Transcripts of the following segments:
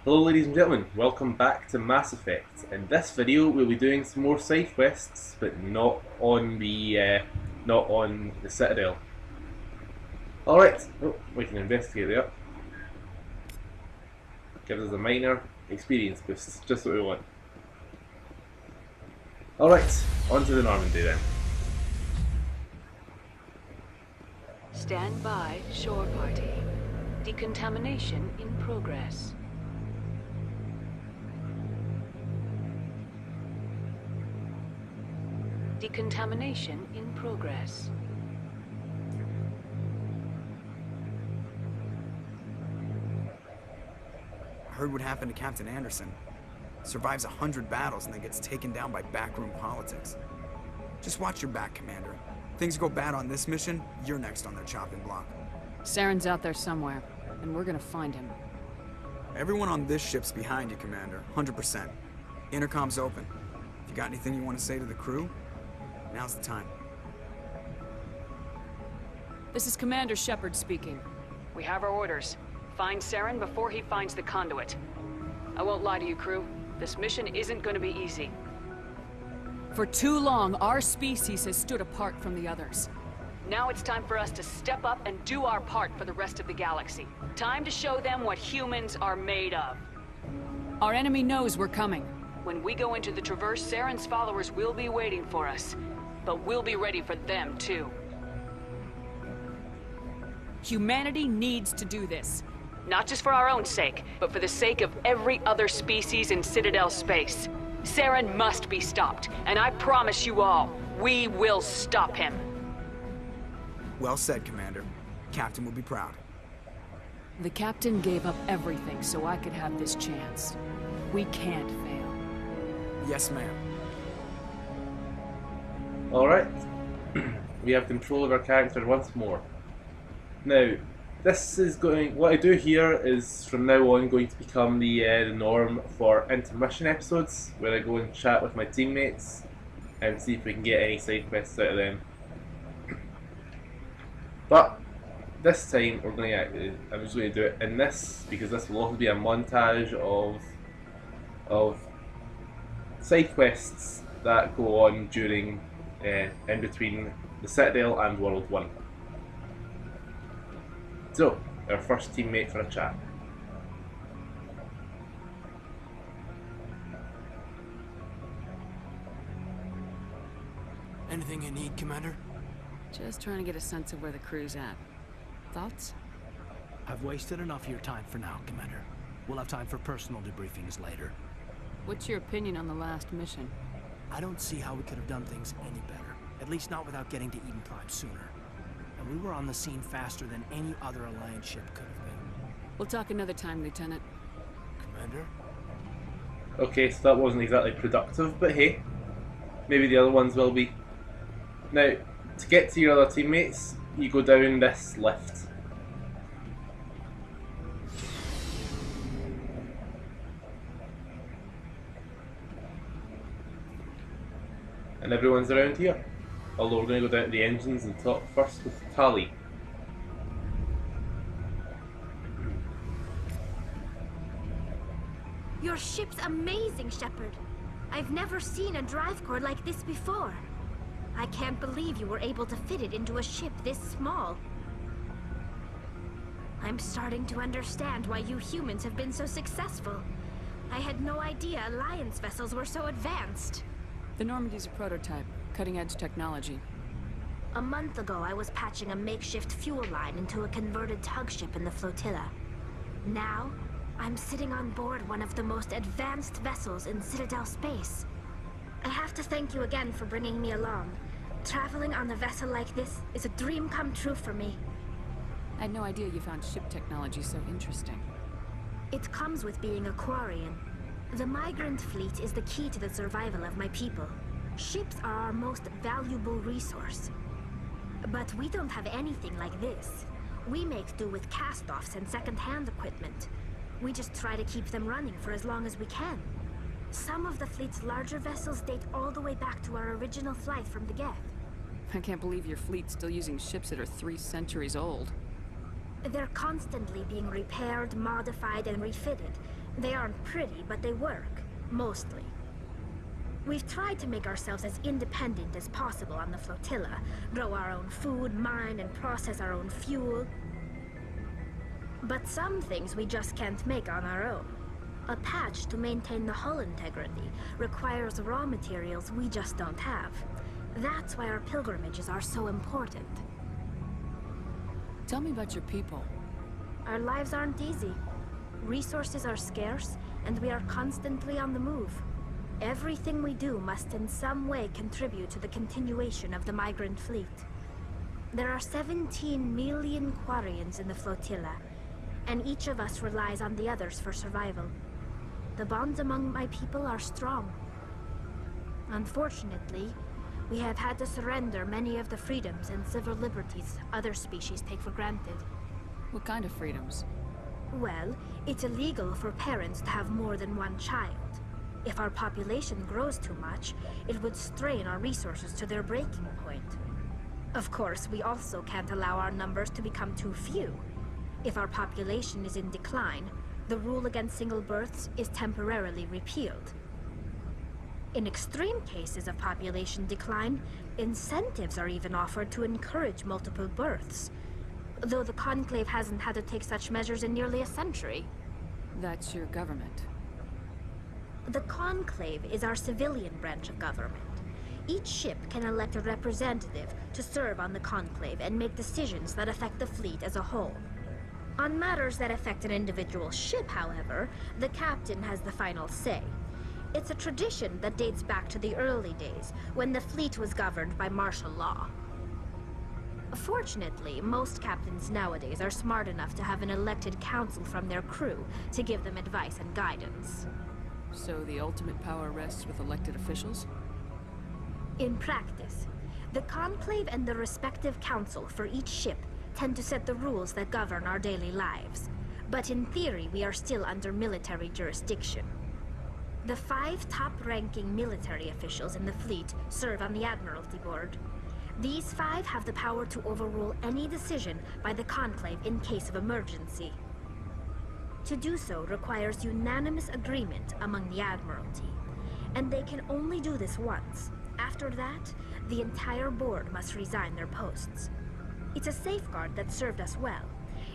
Hello ladies and gentlemen, welcome back to Mass Effect. In this video we'll be doing some more side quests, but not on the Citadel. Alright, we can investigate there. Gives us a minor experience boost, just what we want. Alright, on to the Normandy then. Stand by, shore party. Decontamination in progress. Decontamination in progress. I heard what happened to Captain Anderson. Survives 100 battles and then gets taken down by backroom politics. Just watch your back, Commander. Things go bad on this mission, you're next on their chopping block. Saren's out there somewhere, and we're gonna find him. Everyone on this ship's behind you, Commander. 100%. Intercom's open. If you got anything you want to say to the crew, now's the time. This is Commander Shepard speaking. We have our orders. Find Saren before he finds the conduit. I won't lie to you, crew. This mission isn't going to be easy. For too long, our species has stood apart from the others. Now it's time for us to step up and do our part for the rest of the galaxy. Time to show them what humans are made of. Our enemy knows we're coming. When we go into the Traverse, Saren's followers will be waiting for us. But we'll be ready for them, too. Humanity needs to do this. Not just for our own sake, but for the sake of every other species in Citadel space. Saren must be stopped, and I promise you all, we will stop him. Well said, Commander. Captain will be proud. The captain gave up everything so I could have this chance. We can't fail. Yes, ma'am. Alright, we have control of our character once more. Now, what I do here is from now on going to become the norm for intermission episodes, where I go and chat with my teammates and see if we can get any side quests out of them. But this time I'm just going to do it in this, because this will also be a montage of side quests that go on during in between the Citadel and World 1. So, our first teammate for a chat. Anything you need, Commander? Just trying to get a sense of where the crew's at. Thoughts? I've wasted enough of your time for now, Commander. We'll have time for personal debriefings later. What's your opinion on the last mission? I don't see how we could have done things any better. At least not without getting to Eden Prime sooner. And we were on the scene faster than any other Alliance ship could have been. We'll talk another time, Lieutenant. Commander? Okay, so that wasn't exactly productive, but hey, maybe the other ones will be. Now, to get to your other teammates, you go down this lift. And everyone's around here. Although we're going to go down to the engines and talk first with Tali. Your ship's amazing, Shepard. I've never seen a drive core like this before. I can't believe you were able to fit it into a ship this small. I'm starting to understand why you humans have been so successful. I had no idea Alliance vessels were so advanced. The Normandy's a prototype, cutting-edge technology. A month ago, I was patching a makeshift fuel line into a converted tug ship in the flotilla. Now, I'm sitting on board one of the most advanced vessels in Citadel space. I have to thank you again for bringing me along. Traveling on a vessel like this is a dream come true for me. I had no idea you found ship technology so interesting. It comes with being a Quarian. The migrant fleet is the key to the survival of my people. Ships are our most valuable resource. But we don't have anything like this. We make do with cast-offs and second-hand equipment. We just try to keep them running for as long as we can. Some of the fleet's larger vessels date all the way back to our original flight from the Geth. I can't believe your fleet's still using ships that are 3 centuries old. They're constantly being repaired, modified, and refitted. They aren't pretty, but they work. Mostly. We've tried to make ourselves as independent as possible on the flotilla. Grow our own food, mine and process our own fuel. But some things we just can't make on our own. A patch to maintain the hull integrity requires raw materials we just don't have. That's why our pilgrimages are so important. Tell me about your people. Our lives aren't easy. Resources are scarce, and we are constantly on the move. Everything we do must in some way contribute to the continuation of the migrant fleet. There are 17 million Quarians in the flotilla, and each of us relies on the others for survival. The bonds among my people are strong. Unfortunately, we have had to surrender many of the freedoms and civil liberties other species take for granted. What kind of freedoms? Well, it's illegal for parents to have more than one child. If our population grows too much, it would strain our resources to their breaking point. Of course, we also can't allow our numbers to become too few. If our population is in decline, the rule against single births is temporarily repealed. In extreme cases of population decline, incentives are even offered to encourage multiple births, though the Conclave hasn't had to take such measures in nearly a century. That's your government. The Conclave is our civilian branch of government. Each ship can elect a representative to serve on the Conclave and make decisions that affect the fleet as a whole. On matters that affect an individual ship, however, the captain has the final say. It's a tradition that dates back to the early days, when the fleet was governed by martial law. Fortunately, most captains nowadays are smart enough to have an elected council from their crew to give them advice and guidance. So the ultimate power rests with elected officials? In practice, the Conclave and the respective council for each ship tend to set the rules that govern our daily lives. But in theory, we are still under military jurisdiction. The 5 top-ranking military officials in the fleet serve on the Admiralty Board. These 5 have the power to overrule any decision by the Conclave in case of emergency. To do so requires unanimous agreement among the Admiralty, and they can only do this once. After that, the entire board must resign their posts. It's a safeguard that served us well.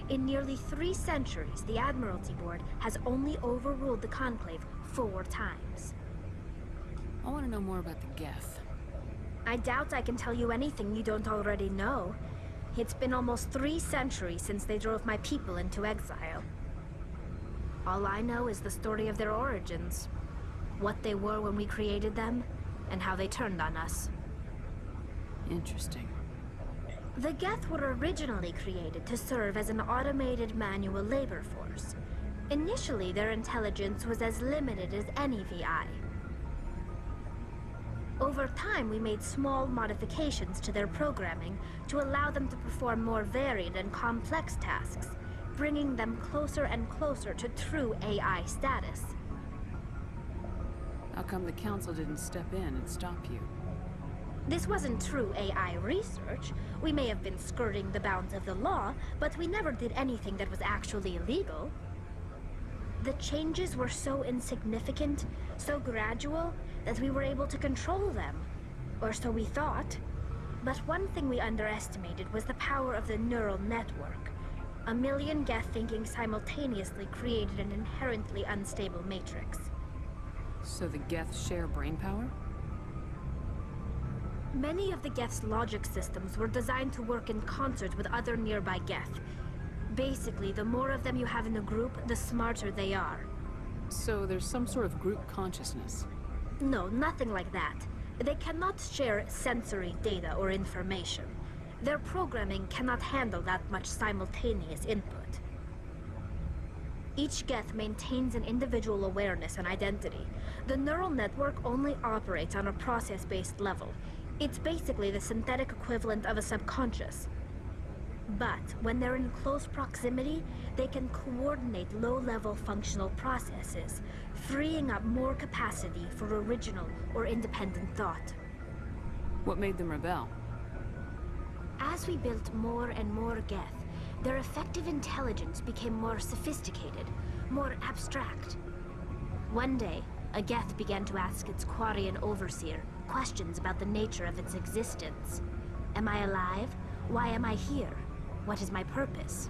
In nearly 3 centuries, the Admiralty Board has only overruled the Conclave 4 times. I want to know more about the Geth. I doubt I can tell you anything you don't already know. It's been almost 3 centuries since they drove my people into exile. All I know is the story of their origins, what they were when we created them, and how they turned on us. Interesting. The Geth were originally created to serve as an automated manual labor force. Initially, their intelligence was as limited as any VI. Over time, we made small modifications to their programming to allow them to perform more varied and complex tasks, bringing them closer and closer to true AI status. How come the council didn't step in and stop you? This wasn't true AI research. We may have been skirting the bounds of the law, but we never did anything that was actually illegal. The changes were so insignificant, so gradual, that we were able to control them. Or so we thought. But one thing we underestimated was the power of the neural network. A million Geth thinking simultaneously created an inherently unstable matrix. So the Geth share brain power? Many of the Geth's logic systems were designed to work in concert with other nearby Geth. Basically, the more of them you have in a group, the smarter they are. So there's some sort of group consciousness? No, nothing like that. They cannot share sensory data or information. Their programming cannot handle that much simultaneous input. Each Geth maintains an individual awareness and identity. The neural network only operates on a process-based level. It's basically the synthetic equivalent of a subconscious. But when they're in close proximity, they can coordinate low-level functional processes, freeing up more capacity for original or independent thought. What made them rebel? As we built more and more Geth, their effective intelligence became more sophisticated, more abstract. One day, a Geth began to ask its Quarian overseer questions about the nature of its existence. Am I alive? Why am I here? What is my purpose?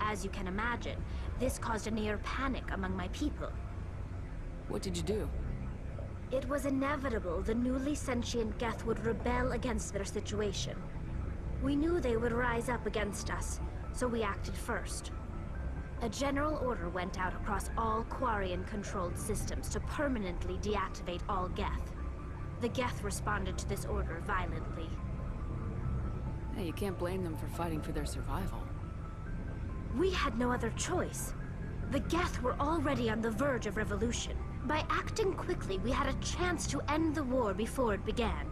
As you can imagine, this caused a near panic among my people. What did you do? It was inevitable the newly sentient Geth would rebel against their situation. We knew they would rise up against us, so we acted first. A general order went out across all Quarian-controlled systems to permanently deactivate all Geth. The Geth responded to this order violently. Hey, you can't blame them for fighting for their survival. We had no other choice. The Geth were already on the verge of revolution. By acting quickly, we had a chance to end the war before it began.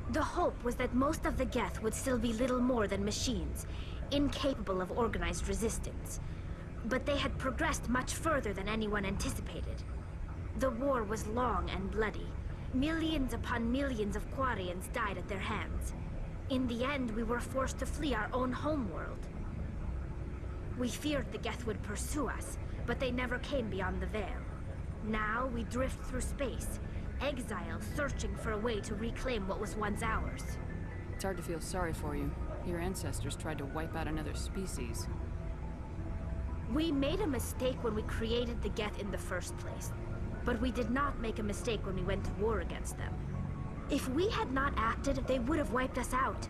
The hope was that most of the Geth would still be little more than machines, incapable of organized resistance. But they had progressed much further than anyone anticipated. The war was long and bloody. Millions upon millions of Quarians died at their hands. In the end, we were forced to flee our own homeworld. We feared the Geth would pursue us, but they never came beyond the Veil. Now we drift through space, exiled, searching for a way to reclaim what was once ours. It's hard to feel sorry for you. Your ancestors tried to wipe out another species. We made a mistake when we created the Geth in the first place, but we did not make a mistake when we went to war against them. If we had not acted, they would have wiped us out.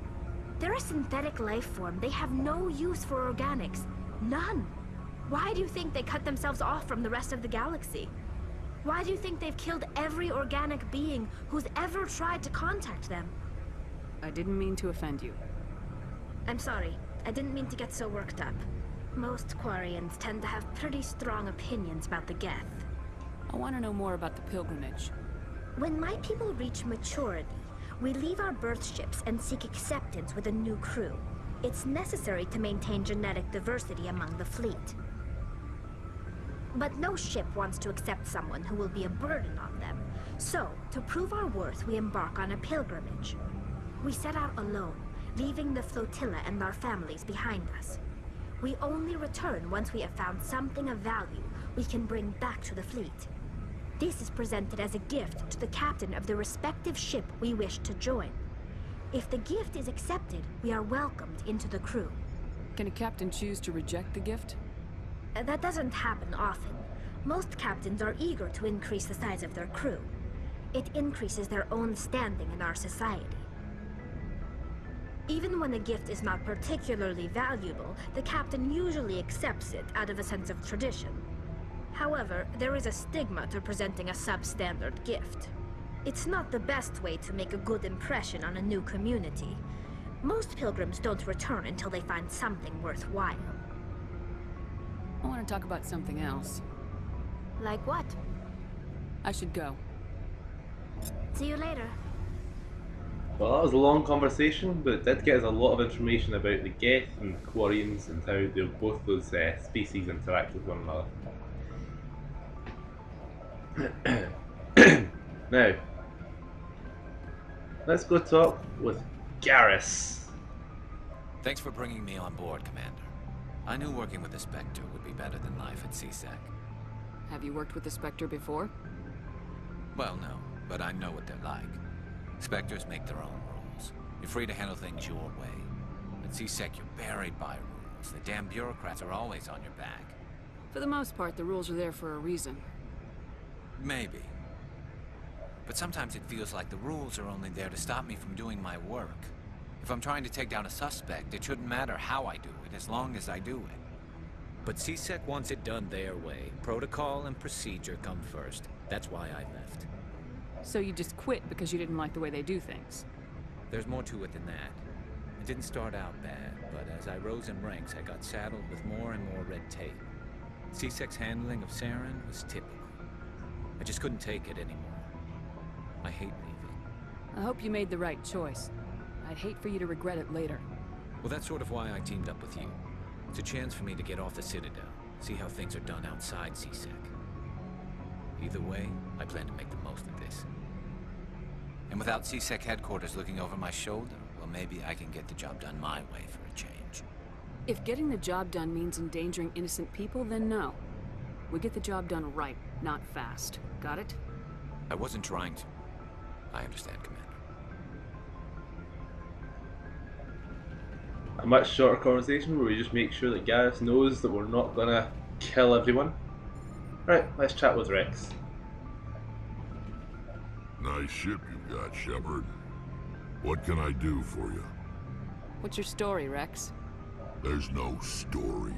They're a synthetic life form. They have no use for organics. None. Why do you think they cut themselves off from the rest of the galaxy? Why do you think they've killed every organic being who's ever tried to contact them? I didn't mean to offend you. I'm sorry. I didn't mean to get so worked up. Most Quarians tend to have pretty strong opinions about the Geth. I want to know more about the pilgrimage. When my people reach maturity, we leave our birth ships and seek acceptance with a new crew. It's necessary to maintain genetic diversity among the fleet. But no ship wants to accept someone who will be a burden on them. So, to prove our worth, we embark on a pilgrimage. We set out alone, leaving the flotilla and our families behind us. We only return once we have found something of value we can bring back to the fleet. This is presented as a gift to the captain of the respective ship we wish to join. If the gift is accepted, we are welcomed into the crew. Can a captain choose to reject the gift? That doesn't happen often. Most captains are eager to increase the size of their crew. It increases their own standing in our society. Even when a gift is not particularly valuable, the captain usually accepts it out of a sense of tradition. However, there is a stigma to presenting a substandard gift. It's not the best way to make a good impression on a new community. Most pilgrims don't return until they find something worthwhile. I want to talk about something else. Like what? I should go. See you later. Well, that was a long conversation, but it did get us a lot of information about the Geth and Quarians and how both those species interact with one another. Now, let's go talk with Garrus. Thanks for bringing me on board, Commander. I knew working with the Spectre would be better than life at CSEC. Have you worked with the Spectre before? Well, no, but I know what they're like. Spectres make their own rules. You're free to handle things your way. At CSEC, you're buried by rules. The damn bureaucrats are always on your back. For the most part, the rules are there for a reason. Maybe. But sometimes it feels like the rules are only there to stop me from doing my work. If I'm trying to take down a suspect, it shouldn't matter how I do it, as long as I do it. But CSEC wants it done their way. Protocol and procedure come first. That's why I left. So you just quit because you didn't like the way they do things? There's more to it than that. It didn't start out bad, but as I rose in ranks, I got saddled with more and more red tape. CSEC's handling of Saren was typical. I just couldn't take it anymore. I hate leaving. I hope you made the right choice. I'd hate for you to regret it later. Well, that's sort of why I teamed up with you. It's a chance for me to get off the Citadel, see how things are done outside CSEC. Either way, I plan to make the most of this. And without CSEC headquarters looking over my shoulder, well, maybe I can get the job done my way for a change. If getting the job done means endangering innocent people, then no. We get the job done right, not fast. Got it? I wasn't trying to. I understand, Commander. A much shorter conversation where we just make sure that Gareth knows that we're not gonna kill everyone. Right, let's chat with Rex. Nice ship you've got, Shepard. What can I do for you? What's your story, Rex? There's no story.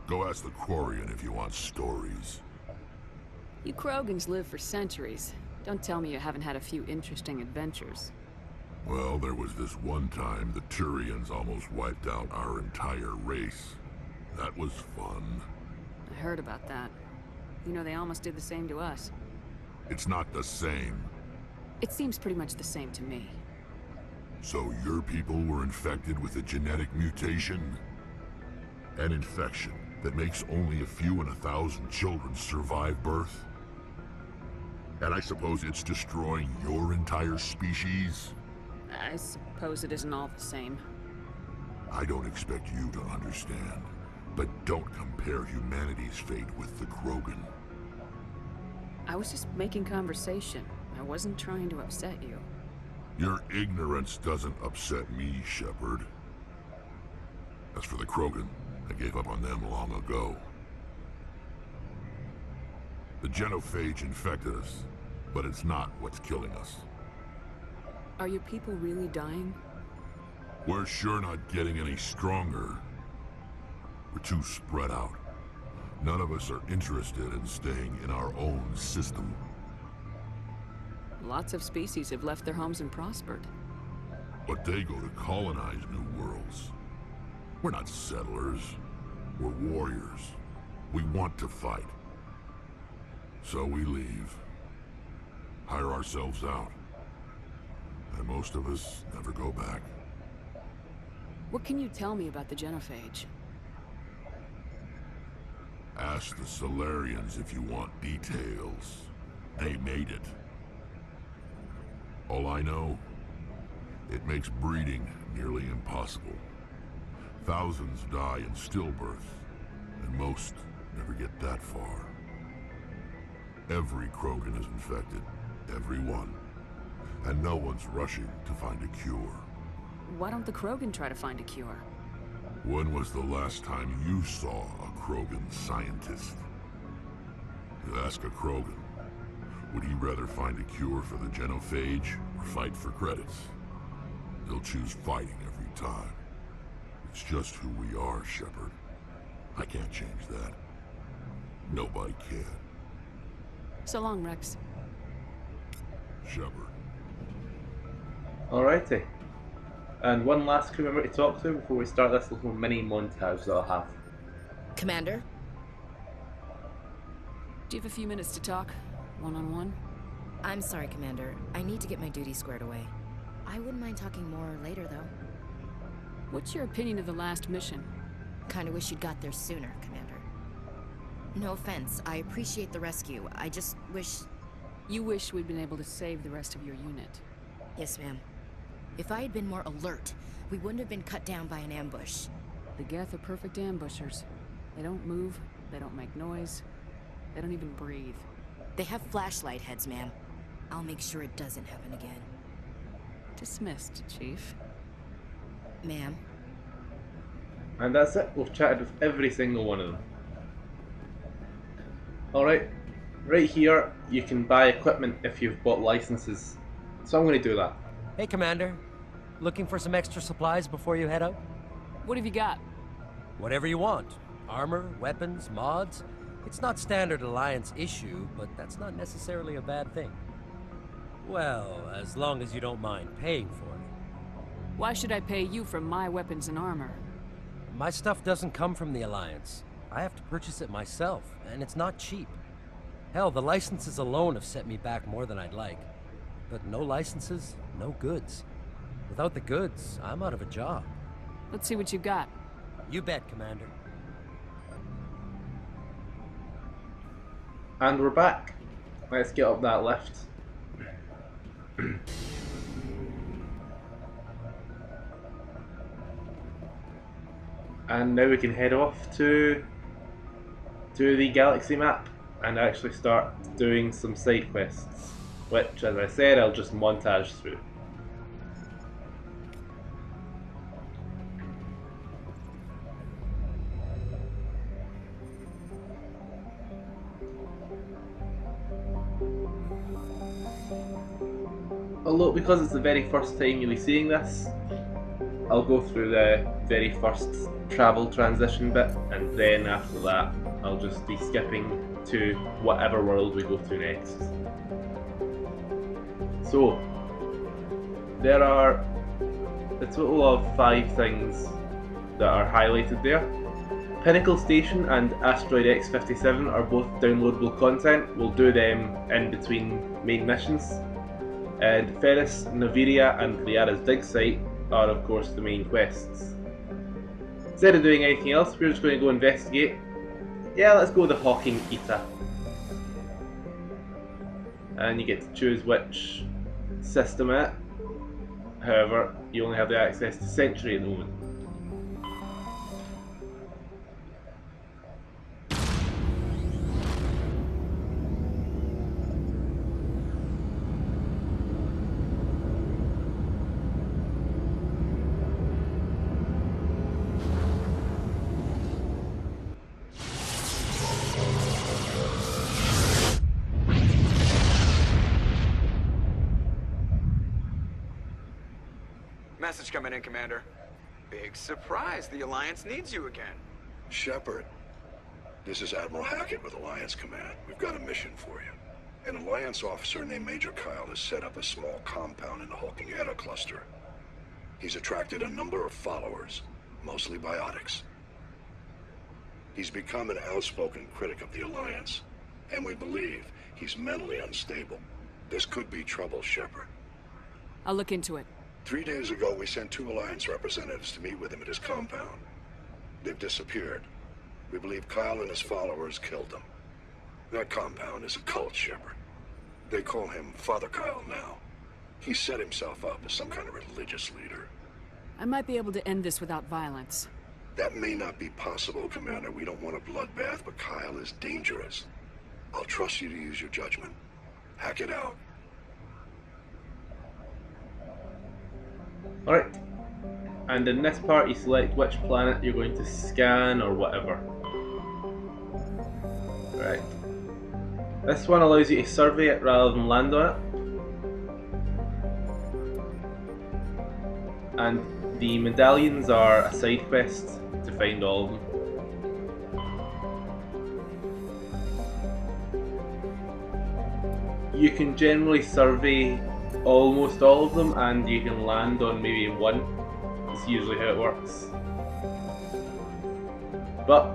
Go ask the Quarian if you want stories. You Krogans live for centuries. Don't tell me you haven't had a few interesting adventures. Well, there was this one time the Turians almost wiped out our entire race. That was fun. I heard about that. You know, they almost did the same to us. It's not the same. It seems pretty much the same to me. So your people were infected with a genetic mutation? An infection that makes only a few in 1,000 children survive birth? And I suppose it's destroying your entire species? I suppose it isn't all the same. I don't expect you to understand, but don't compare humanity's fate with the Krogan. I was just making conversation. I wasn't trying to upset you. Your ignorance doesn't upset me, Shepard. As for the Krogan, I gave up on them long ago. The genophage infected us, but it's not what's killing us. Are your people really dying? We're sure not getting any stronger. We're too spread out. None of us are interested in staying in our own system. Lots of species have left their homes and prospered. But they go to colonize new worlds. We're not settlers. We're warriors. We want to fight. So we leave. Hire ourselves out. And most of us never go back. What can you tell me about the genophage? Ask the Solarians if you want details. They made it. All I know, it makes breeding nearly impossible. Thousands die in stillbirth, and most never get that far. Every Krogan is infected. Every one. And no one's rushing to find a cure. Why don't the Krogan try to find a cure? When was the last time you saw a Krogan scientist? You ask a Krogan, would he rather find a cure for the genophage or fight for credits? He'll choose fighting every time. It's just who we are, Shepard. I can't change that. Nobody can. So long, Rex. Shepard. Alrighty. And one last crew member to talk to before we start this little mini montage that I'll have. Commander? Do you have a few minutes to talk? One-on-one? I'm sorry, Commander. I need to get my duties squared away. I wouldn't mind talking more later, though. What's your opinion of the last mission? Kinda wish you'd got there sooner, Commander. No offense, I appreciate the rescue. I just wish... You wish we'd been able to save the rest of your unit. Yes, ma'am. If I had been more alert, we wouldn't have been cut down by an ambush. The Geth are perfect ambushers. They don't move, they don't make noise, they don't even breathe. They have flashlight heads, ma'am. I'll make sure it doesn't happen again. Dismissed, Chief. Ma'am? And that's it. We've chatted with every single one of them. Alright, right here you can buy equipment if you've bought licenses. So I'm going to do that. Hey, Commander. Looking for some extra supplies before you head out? What have you got? Whatever you want. Armor, weapons, mods. It's not standard Alliance issue, but that's not necessarily a bad thing. Well, as long as you don't mind paying for it. Why should I pay you for my weapons and armor? My stuff doesn't come from the Alliance. I have to purchase it myself, and it's not cheap. Hell, the licenses alone have set me back more than I'd like. But no licenses, no goods. Without the goods, I'm out of a job. Let's see what you've got. You bet, Commander. And we're back. Let's get up that lift. And now we can head off to to the galaxy map and actually start doing some side quests, which, as I said, I'll just montage through. Although, because it's the very first time you'll be seeing this, I'll go through the very first travel transition bit, and then after that I'll just be skipping to whatever world we go to next. So, there are a total of 5 things that are highlighted there. Pinnacle Station and Asteroid X-57 are both downloadable content. We'll do them in between main missions. And Ferris, Naviria and Liara's dig site are of course the main quests. Instead of doing anything else, we're just going to go investigate. Yeah, let's go the Hawking Eta. And you get to choose which system it. However, you only have the access to Century at the moment. Message coming in, Commander. Big surprise. The Alliance needs you again. Shepard, this is Admiral Hackett with Alliance Command. We've got a mission for you. An Alliance officer named Major Kyle has set up a small compound in the Hawking Eta cluster. He's attracted a number of followers, mostly biotics. He's become an outspoken critic of the Alliance, and we believe he's mentally unstable. This could be trouble, Shepard. I'll look into it. 3 days ago, we sent 2 Alliance representatives to meet with him at his compound. They've disappeared. We believe Kyle and his followers killed them. That compound is a cult, Shepard. They call him Father Kyle now. He set himself up as some kind of religious leader. I might be able to end this without violence. That may not be possible, Commander. We don't want a bloodbath, but Kyle is dangerous. I'll trust you to use your judgment. Hack it out. Alright, and in this part you select which planet you're going to scan or whatever. Right. This one allows you to survey it rather than land on it. And the medallions are a side quest to find all of them. You can generally survey almost all of them, and you can land on maybe one. That's usually how it works. But,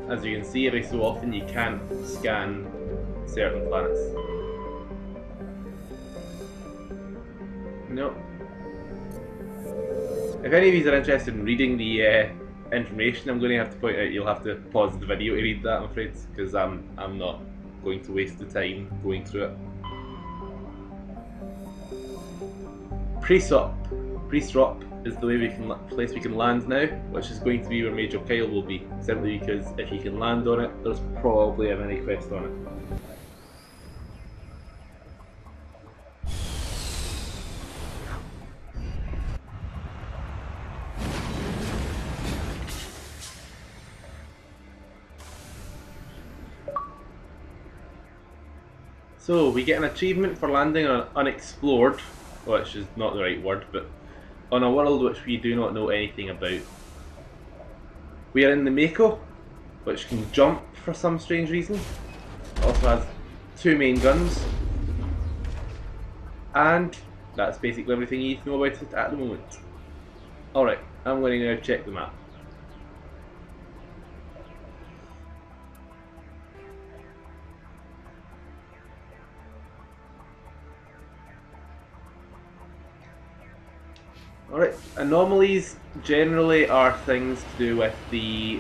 as you can see, every so often you can't scan certain planets. No. If any of you are interested in reading the information, I'm going to have to point out you'll have to pause the video to read that, I'm afraid, because I'm not going to waste the time going through it. Pre-stop is the place we can land now, which is going to be where Major Kyle will be, simply because if you can land on it, there's probably a mini quest on it. So we get an achievement for landing on unexplored, which is not the right word, but on a world which we do not know anything about. We are in the Mako, which can jump for some strange reason. It also has 2 main guns. And that's basically everything you need to know about it at the moment. Alright, I'm going to now check the map. Alright, anomalies generally are things to do with the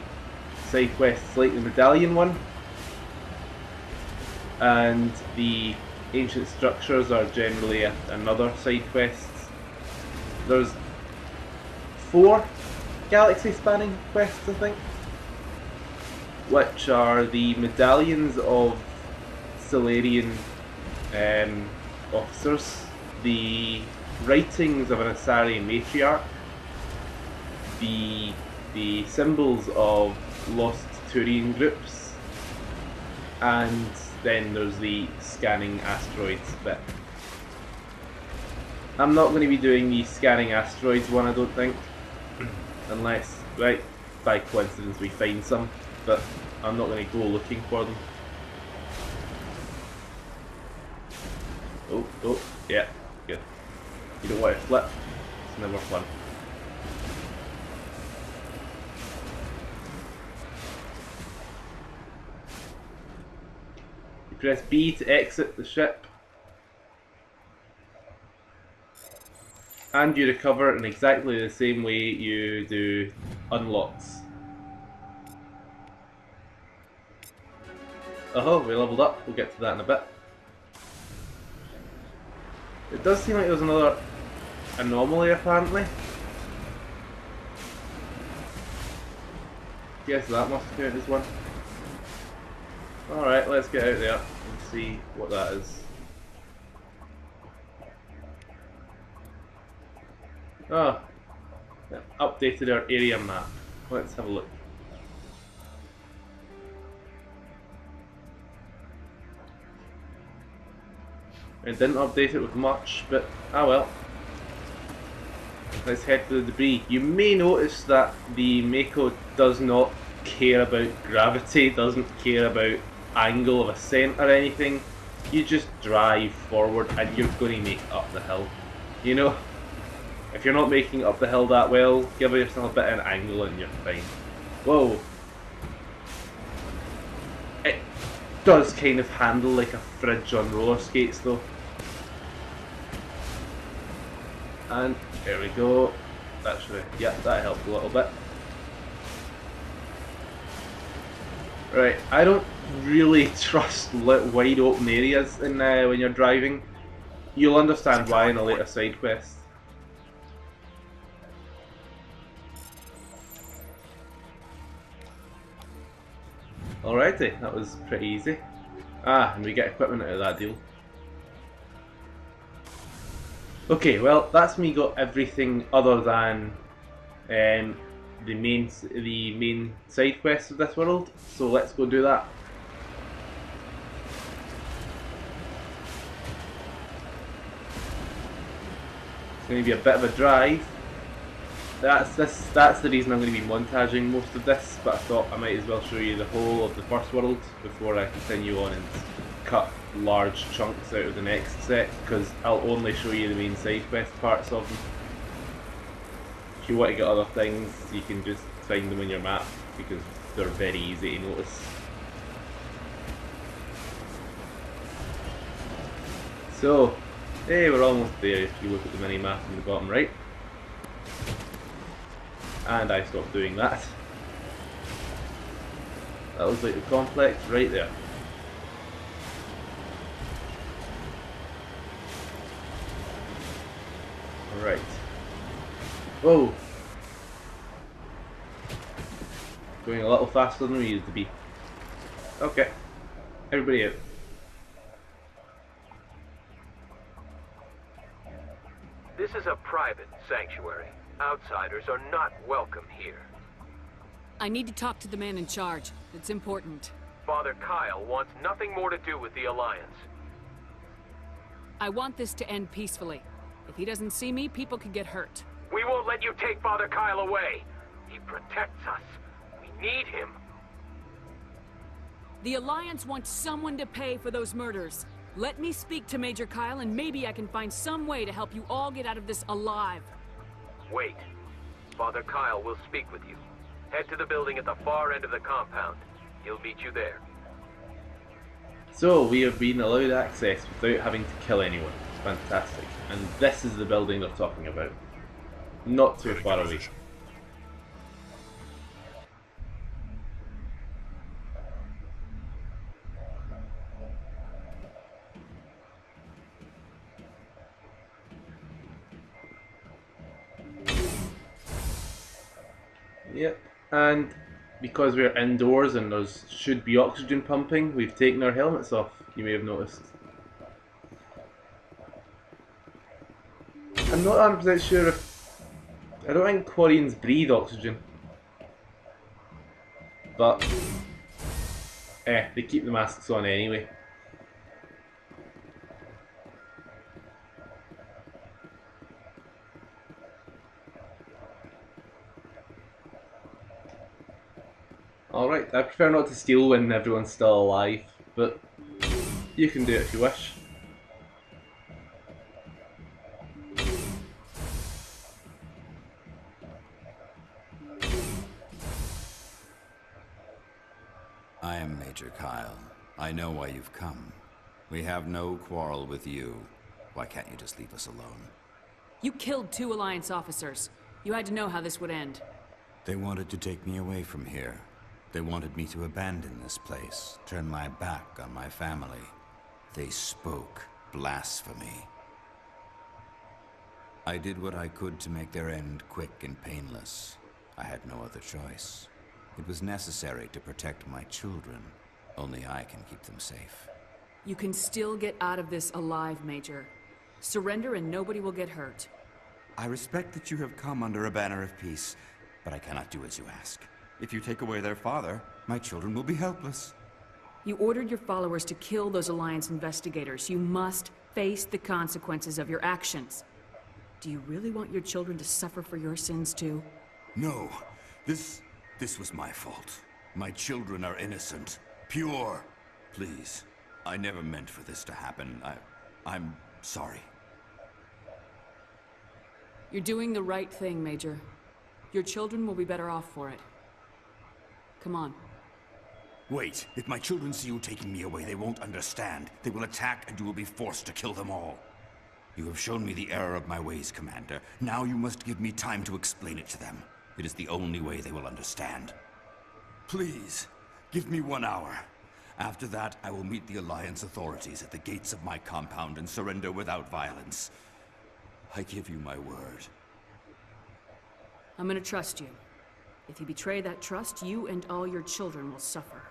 side quests like the medallion one, and the ancient structures are generally another side quest. There's 4 galaxy spanning quests, I think. which are the medallions of Solarian officers, the writings of an Asari matriarch, the symbols of lost Turian groups, and then there's the scanning asteroids bit. I'm not going to be doing the scanning asteroids one, I don't think, unless, right, by coincidence we find some, but I'm not going to go looking for them. Oh, yeah, good. You don't want to flip, it's never fun. You press B to exit the ship, and you recover in exactly the same way you do unlocks. Oh, we leveled up, we'll get to that in a bit. It does seem like there's another anomaly apparently. Guess that must count as one. Alright, let's get out there and see what that is. Oh, updated our area map. Let's have a look. I didn't update it with much, but ah well. Let's head for the debris. You may notice that the Mako does not care about gravity, doesn't care about angle of ascent or anything. You just drive forward and you're going to make it up the hill. You know? If you're not making it up the hill that well, give yourself a bit of an angle and you're fine. Whoa. It does kind of handle like a fridge on roller skates though. And there we go. That should, yeah, that helped a little bit. Right, I don't really trust wide open areas in when you're driving. You'll understand why in a later side quest. Alrighty, that was pretty easy. Ah, and we get equipment out of that deal. Okay, well, that's me got everything other than the main side quests of this world. So let's go do that. It's going to be a bit of a drive. That's the reason I'm going to be montaging most of this, but I thought I might as well show you the whole of the first world before I continue on and cut large chunks out of the next set, because I'll only show you the main side quest parts of them. If you want to get other things, you can just find them on your map, because they're very easy to notice. So, hey, we're almost there if you look at the mini map in the bottom right. And I stopped doing that. That looks like the complex right there. Right. Whoa! Going a little faster than we needed to be. Okay. Everybody out. This is a private sanctuary. Outsiders are not welcome here. I need to talk to the man in charge. It's important. Father Kyle wants nothing more to do with the Alliance. I want this to end peacefully. If he doesn't see me, people could get hurt. We won't let you take Father Kyle away. He protects us. We need him. The Alliance wants someone to pay for those murders. Let me speak to Major Kyle and maybe I can find some way to help you all get out of this alive. Wait. Father Kyle will speak with you. Head to the building at the far end of the compound. He'll meet you there. So, we have been allowed access without having to kill anyone. Fantastic. And this is the building they're talking about. Not too far away. Yep, and because we're indoors and there should be oxygen pumping, we've taken our helmets off, you may have noticed. I'm not 100% sure if... I don't think Quarians breathe oxygen. But... they keep the masks on anyway. Alright, I prefer not to steal when everyone's still alive, but you can do it if you wish. I am Major Kyle. I know why you've come. We have no quarrel with you. Why can't you just leave us alone? You killed 2 Alliance officers. You had to know how this would end. They wanted to take me away from here. They wanted me to abandon this place, turn my back on my family. They spoke blasphemy. I did what I could to make their end quick and painless. I had no other choice. It was necessary to protect my children. Only I can keep them safe. You can still get out of this alive, Major. Surrender and nobody will get hurt. I respect that you have come under a banner of peace, but I cannot do as you ask. If you take away their father, my children will be helpless. You ordered your followers to kill those Alliance investigators. You must face the consequences of your actions. Do you really want your children to suffer for your sins too? No. This was my fault. My children are innocent. Pure. Please. I never meant for this to happen. I'm sorry. You're doing the right thing, Major. Your children will be better off for it. Come on. Wait. If my children see you taking me away, they won't understand. They will attack and you will be forced to kill them all. You have shown me the error of my ways, Commander. Now you must give me time to explain it to them. It is the only way they will understand. Please, give me 1 hour. After that, I will meet the Alliance authorities at the gates of my compound and surrender without violence. I give you my word. I'm gonna trust you. If you betray that trust, you and all your children will suffer.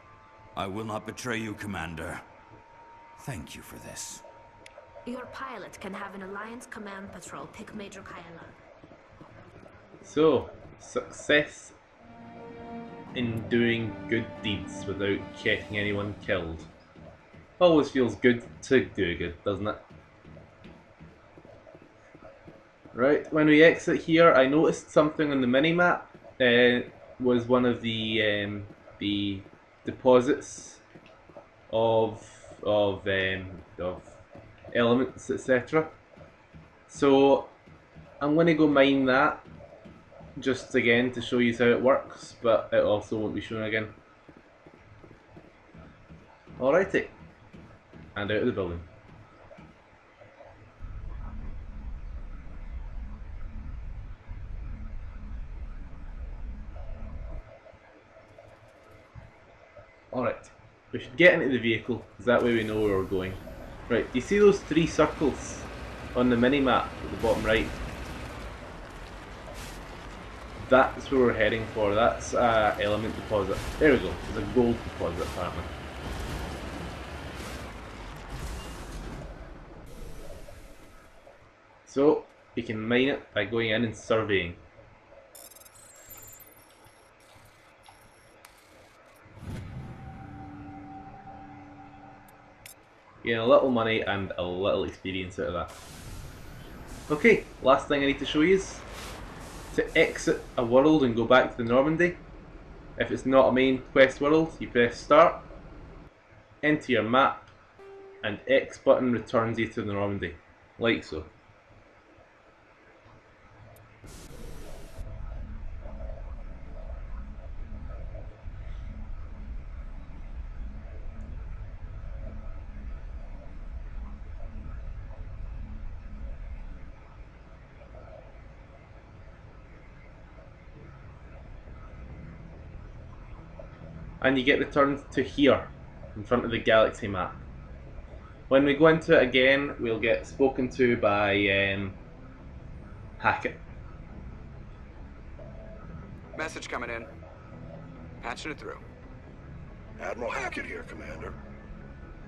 I will not betray you, Commander. Thank you for this. Your pilot can have an Alliance command patrol pick Major Kyle up. So, success in doing good deeds without getting anyone killed. Always feels good to do good, doesn't it? Right, when we exit here, I noticed something on the minimap. Was one of the deposits of elements, etc. So I'm going to go mine that, just again to show you how it works, but it also won't be shown again. Alrighty, and out of the building. Alright, we should get into the vehicle, because that way we know where we're going. Right, do you see those 3 circles on the mini-map at the bottom right? That's where we're heading for, that's element deposit. There we go, there's a gold deposit apparently. So, we can mine it by going in and surveying. Getting a little money and a little experience out of that. Okay, last thing I need to show you is to exit a world and go back to the Normandy. If it's not a main quest world, you press start, enter your map, and X button returns you to the Normandy, like so. And you get returned to here, in front of the galaxy map. When we go into it again, we'll get spoken to by Hackett. Message coming in. Patching it through. Admiral Hackett here, Commander.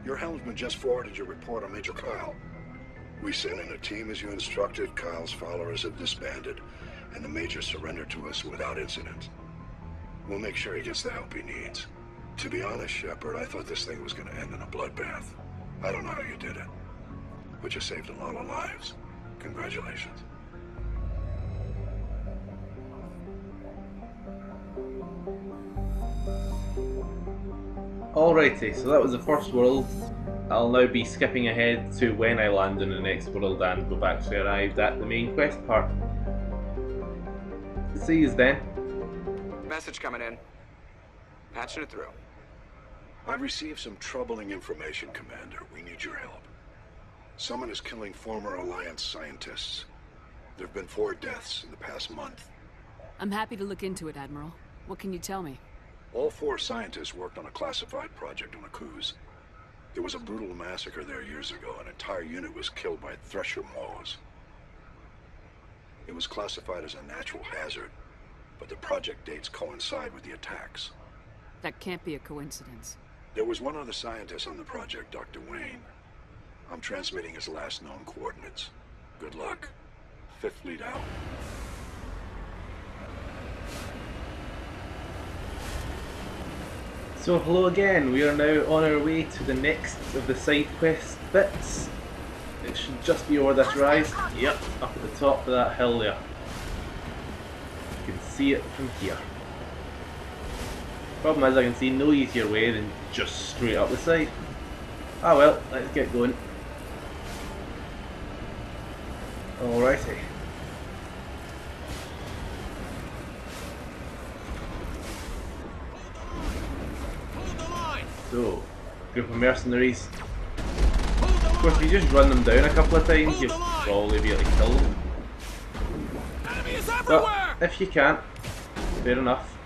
Your helmsman just forwarded your report on Major Kyle. We sent in a team as you instructed. Kyle's followers have disbanded, and the Major surrendered to us without incident. We'll make sure he gets the help he needs. To be honest, Shepard, I thought this thing was going to end in a bloodbath. I don't know how you did it, but you saved a lot of lives. Congratulations. Alrighty, so that was the first world. I'll now be skipping ahead to when I land in the next world and we've actually arrived at the main quest part. See you then. Message coming in. Patching it through. I've received some troubling information, Commander. We need your help. Someone is killing former Alliance scientists. There have been 4 deaths in the past month. I'm happy to look into it, Admiral. What can you tell me? All 4 scientists worked on a classified project on Akuz. There was a brutal massacre there years ago. An entire unit was killed by Thresher Mows. It was classified as a natural hazard, but the project dates coincide with the attacks. That can't be a coincidence. There was one other scientist on the project, Dr. Wayne. I'm transmitting his last known coordinates. Good luck. 5th Fleet out. So hello again, we are now on our way to the next of the side quest bits. It should just be over this rise. Yep, up at the top of that hill there. You can see it from here. Problem is I can see no easier way than just straight up the side. Ah well, let's get going. Alrighty. So, group of mercenaries. Of course, if you just run them down a couple of times, you'll probably be able to kill them. But if you can't, fair enough.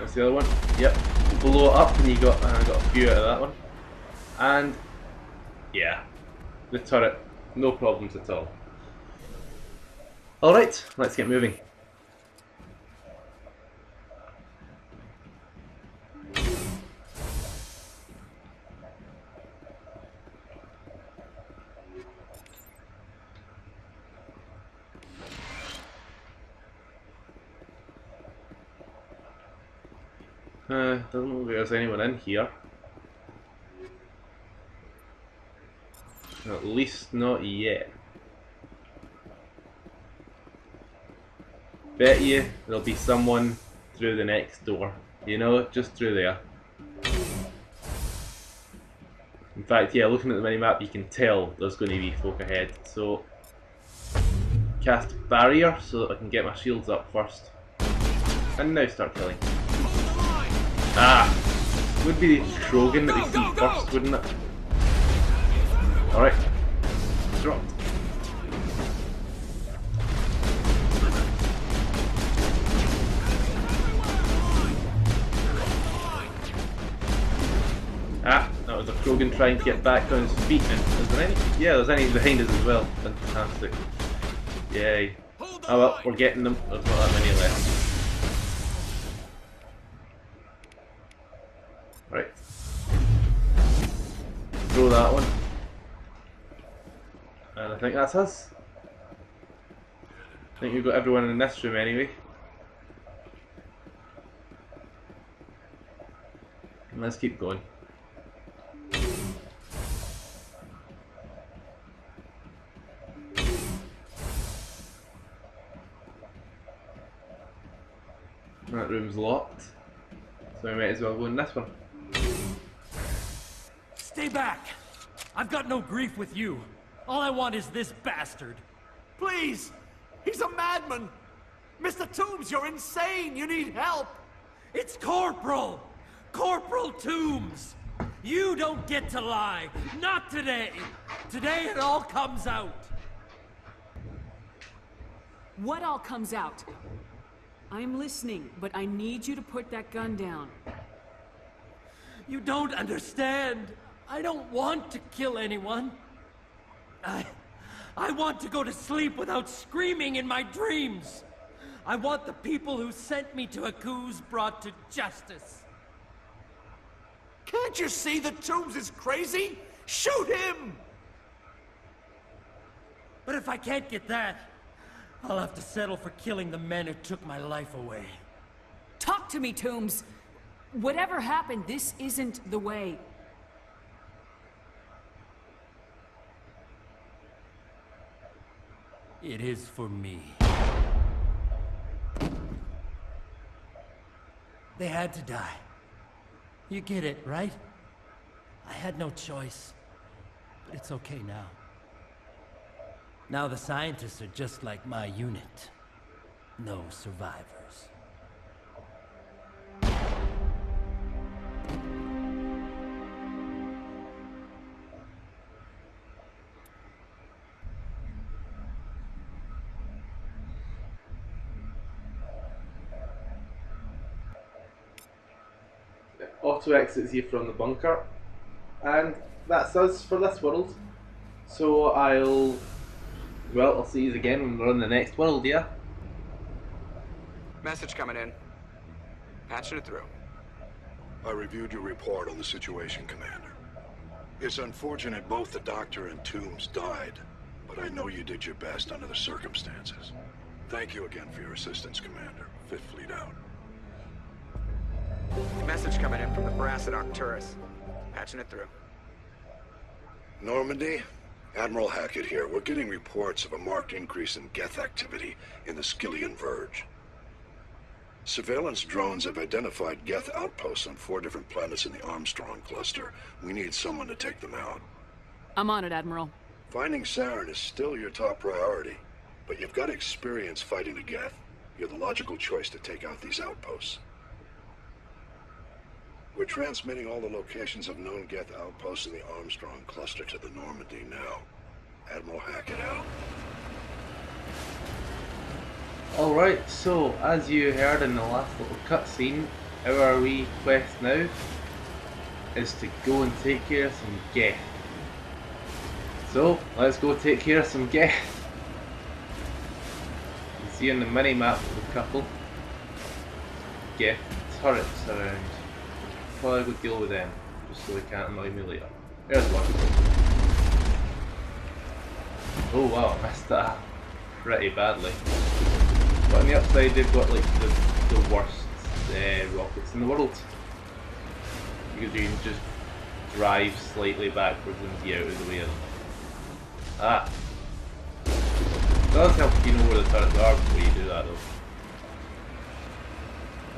That's the other one. Yep, blow it up, and I got a few out of that one. And yeah, the turret, no problems at all. All right, let's get moving. Doesn't look like there's anyone in here. At least not yet. Bet you there'll be someone through the next door. You know, just through there. In fact, yeah, looking at the minimap you can tell there's going to be folk ahead. So, cast barrier so that I can get my shields up first. And now start killing. Ah! Would be the Krogan that we see first, wouldn't it? Alright. Dropped. Ah! That was a Krogan trying to get back on his feet. And is there any? Yeah, there's any behind us as well. Fantastic. Yay. Oh well, we're getting them. There's not that many left. Right. Throw that one. And I think that's us. I think we've got everyone in this room anyway. And let's keep going. That room's locked, so we might as well go in this one. Stay back! I've got no grief with you. All I want is this bastard. Please! He's a madman! Mr. Toombs, you're insane! You need help! It's Corporal! Corporal Toombs! You don't get to lie! Not today! Today it all comes out! What all comes out? I'm listening, but I need you to put that gun down. You don't understand! I don't want to kill anyone. I want to go to sleep without screaming in my dreams. I want the people who sent me to Aku's brought to justice. Can't you see that Toombs is crazy? Shoot him! But if I can't get that, I'll have to settle for killing the men who took my life away. Talk to me, Toombs. Whatever happened, this isn't the way. It is for me. They had to die. You get it, right? I had no choice. But it's okay now. Now the scientists are just like my unit. No survivors. Auto exits you from the bunker, and that's us for this world. So I'll see you again when we're on the next world, yeah? Message coming in. Patching it through. I reviewed your report on the situation, Commander. It's unfortunate both the Doctor and Toombs died, but I know you did your best under the circumstances. Thank you again for your assistance, Commander. Fifth Fleet out. Message coming in from the brass at Arcturus. Patching it through. Normandy? Admiral Hackett here. We're getting reports of a marked increase in Geth activity in the Skyllian Verge. Surveillance drones have identified Geth outposts on 4 different planets in the Armstrong cluster. We need someone to take them out. I'm on it, Admiral. Finding Saren is still your top priority, but you've got experience fighting the Geth. You're the logical choice to take out these outposts. We're transmitting all the locations of known Geth outposts in the Armstrong cluster to the Normandy now. Admiral Hackett out. Alright, so as you heard in the last little cutscene, our wee quest now is to go and take care of some Geth. So, let's go take care of some Geth. You can see on the mini-map a couple Geth turrets around. Probably go deal with them, just so they can't annoy me later. There's one. Oh wow, I missed that pretty badly. But on the upside, they've got like the worst rockets in the world. Because you can just drive slightly backwards and be out of the way of them. Ah. It does help if you know where the turrets are before you do that though.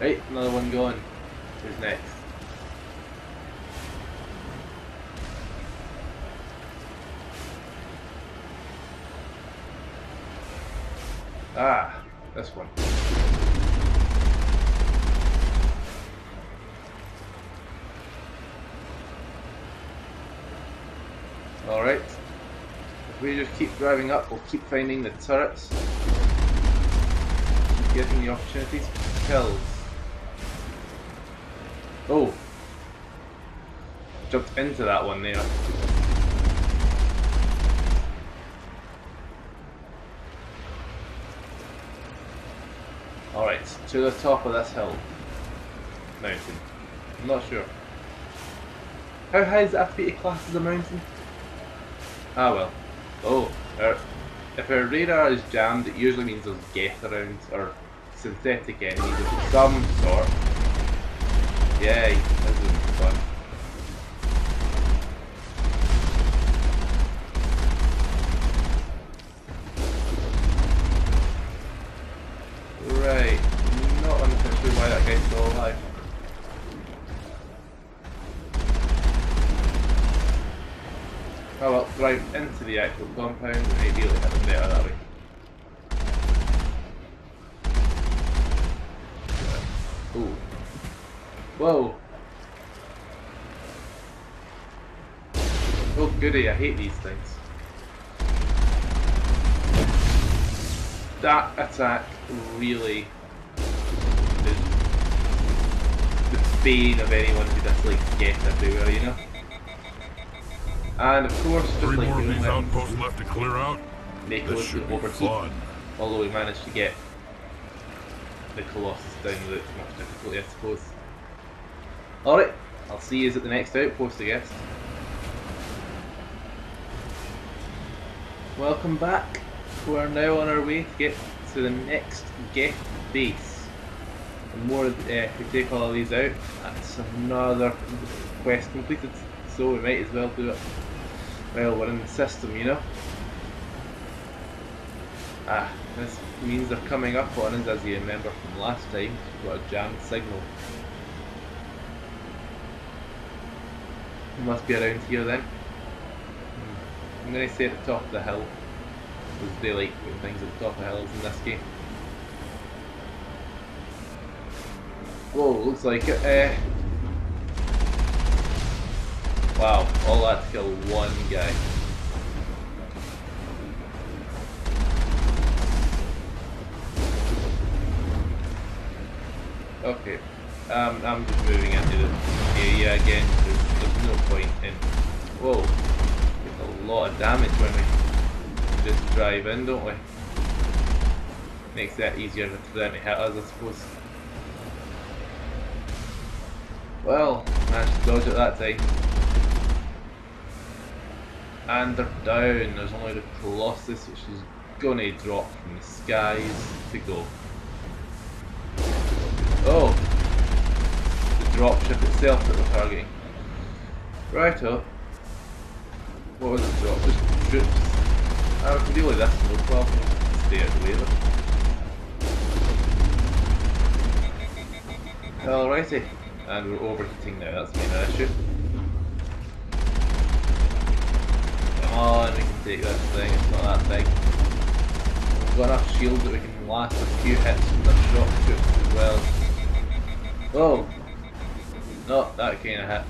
Right, another one going. Who's next? Ah, this one. Alright. If we just keep driving up, we'll keep finding the turrets. Keep getting the opportunities for kills. Oh! Jumped into that one there. Alright, to the top of this hill. Mountain. I'm not sure. How high is the FBT class as a mountain? Ah well. Oh, if our radar is jammed, it usually means there's Geth around, or synthetic enemies of some sort. Yay, this is fun. Right, not entirely sure why that guy's still alive. Oh well, drive into the actual compound and ideally hit them better that way. Ooh. Whoa! Oh goody, I hate these things. That attack really is the bane of anyone who dislikes Geth everywhere, you know? And of course, just 3 like more of doing these that, outposts left to clear out. make This us should be overheat. fun. Although we managed to get the Colossus down the route much difficulty, I suppose. Alright, I'll see you at the next outpost, I guess. Welcome back. We're now on our way to get to the next Geth base. The more we take all of these out, that's another quest completed. So we might as well do it while we're in the system, you know. This means they're coming up on us, as you remember from last time. We've got a jammed signal. It must be around here then. I'm going to say at the top of the hill, because they like putting things at the top of hills in this game. Whoa, looks like it. Wow, all that to kill one guy. Okay, I'm just moving into the area again. There's no point in. Whoa, we get a lot of damage when we just drive in, don't we? Makes that easier for them to hit us, I suppose. Well, managed to dodge it that time. And they're down. There's only the Colossus, which is gonna drop from the skies to go. Oh, the dropship itself that we're targeting. Righto. What was the drop? Just troops. I can deal with this, no problem. Stay out of the way of it. Alrighty. And we're overheating now, that's been an issue. Come on, we can take this thing, it's not that big. We've got enough shield that we can last a few hits from their shock troops as well. Oh! Not that kind of hit.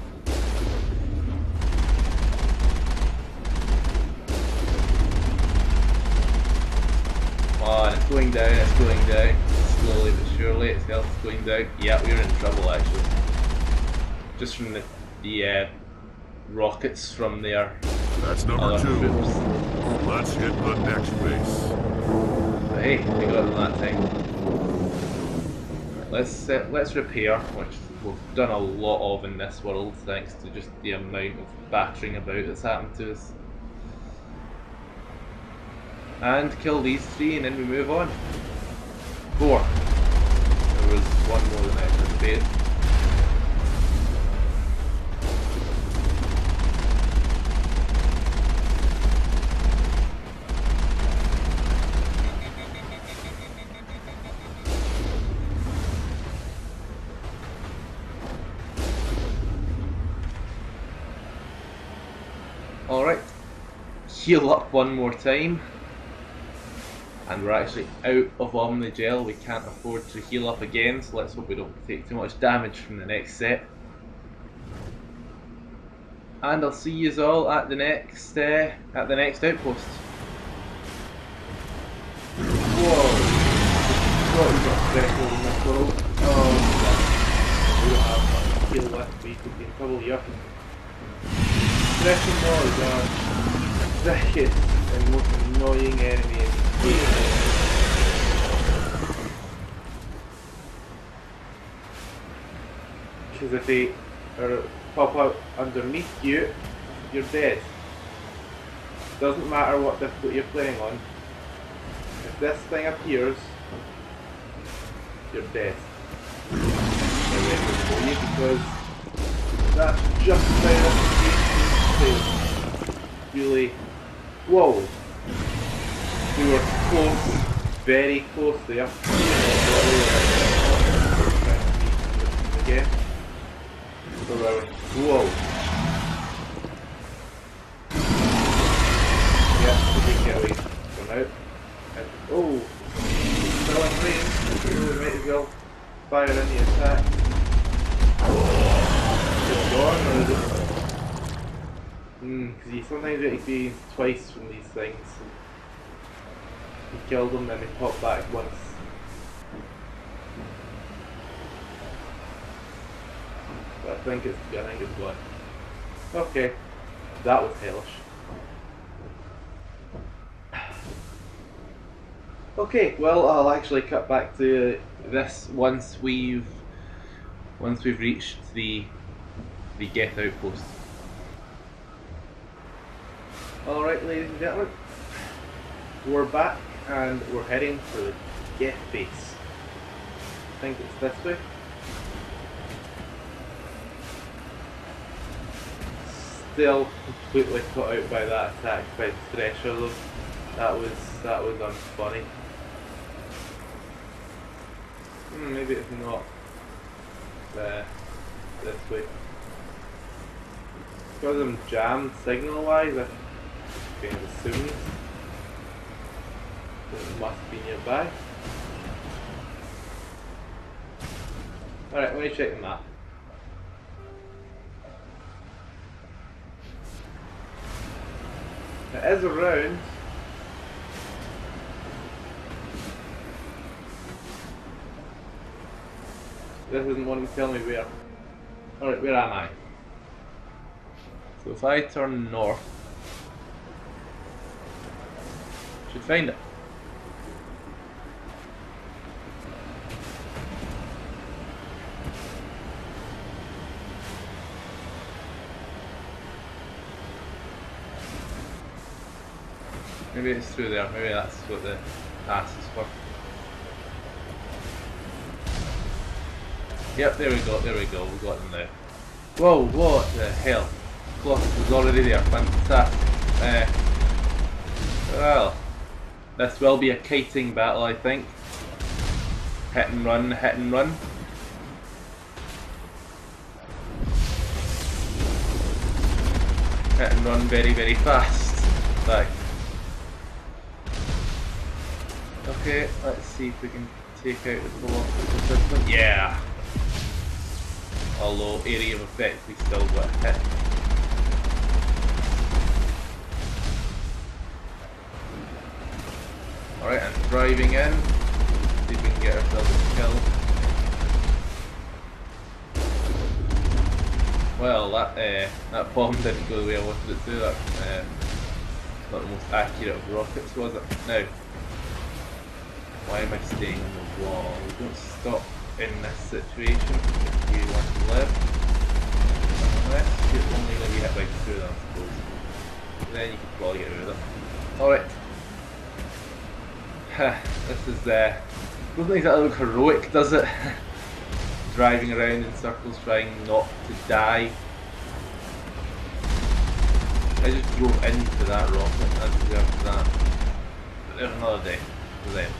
Come on, it's going down, it's going down. Slowly but surely, its health is going down. Yeah, we're in trouble actually. Just from the rockets from their That's number 2. troops. Let's hit the next base. But hey, we got them that time. Let's repair, which we've done a lot of in this world, thanks to just the amount of battering about that's happened to us. And kill these 3 and then we move on. 4. There was one more than I anticipated. Alright, heal up one more time. And we're actually out of Omnigel, we can't afford to heal up again, so let's hope we don't take too much damage from the next set. And I'll see you all at the next outpost. Whoa! What is got special in this world? Oh, we don't have much to heal with, we could be in trouble here. Stretching noise, second and most annoying enemy in the game. Because if they pop out underneath you, you're dead. Doesn't matter what difficulty you're playing on. If this thing appears, you're dead. Because that's just how this game is. Really. Whoa! We were close, very close there. Again. Whoa! Yeah, we can get away from out. And, oh! Still in range. We might as well fire in the attack. Is it gone or is it? Because you sometimes get experience twice from these things. You kill them, then they pop back once. But I think it's gone. Okay, that was hellish. Okay, well, I'll actually cut back to this once we've reached the get outpost. All right, ladies and gentlemen, we're back and we're heading for the get base. I think it's this way. Still completely caught out by that attack by the thresher though. That was unfunny. Maybe it's not this way. Because I'm jammed signal wise, I kind of assumed that it must be nearby. Alright, let me check the map. It is around. This isn't wanting to tell me where. Alright, where am I? So if I turn north, I should find it. Maybe it's through there, maybe that's what the pass is for. Yep, there we go, we got them now. Whoa, what the hell? Clock was already there, fantastic. Well, this will be a kiting battle, I think. Hit and run, hit and run. Hit and run very, very fast. Back. Okay, let's see if we can take out the velocity of this one. Yeah! Although area of effect we still got hit. Alright, and driving in. See if we can get ourselves a kill. Well, that bomb didn't go the way I wanted it to. That's not the most accurate of rockets, was it? Now, why am I staying on the wall? Don't stop in this situation if you want to live. Unless you're only going to be hit by two of them, I suppose. Then you can probably get rid of them. Alright. This is doesn't exactly look heroic, does it? Driving around in circles trying not to die. I just drove into that rocket, I deserved that. But there's another day for them.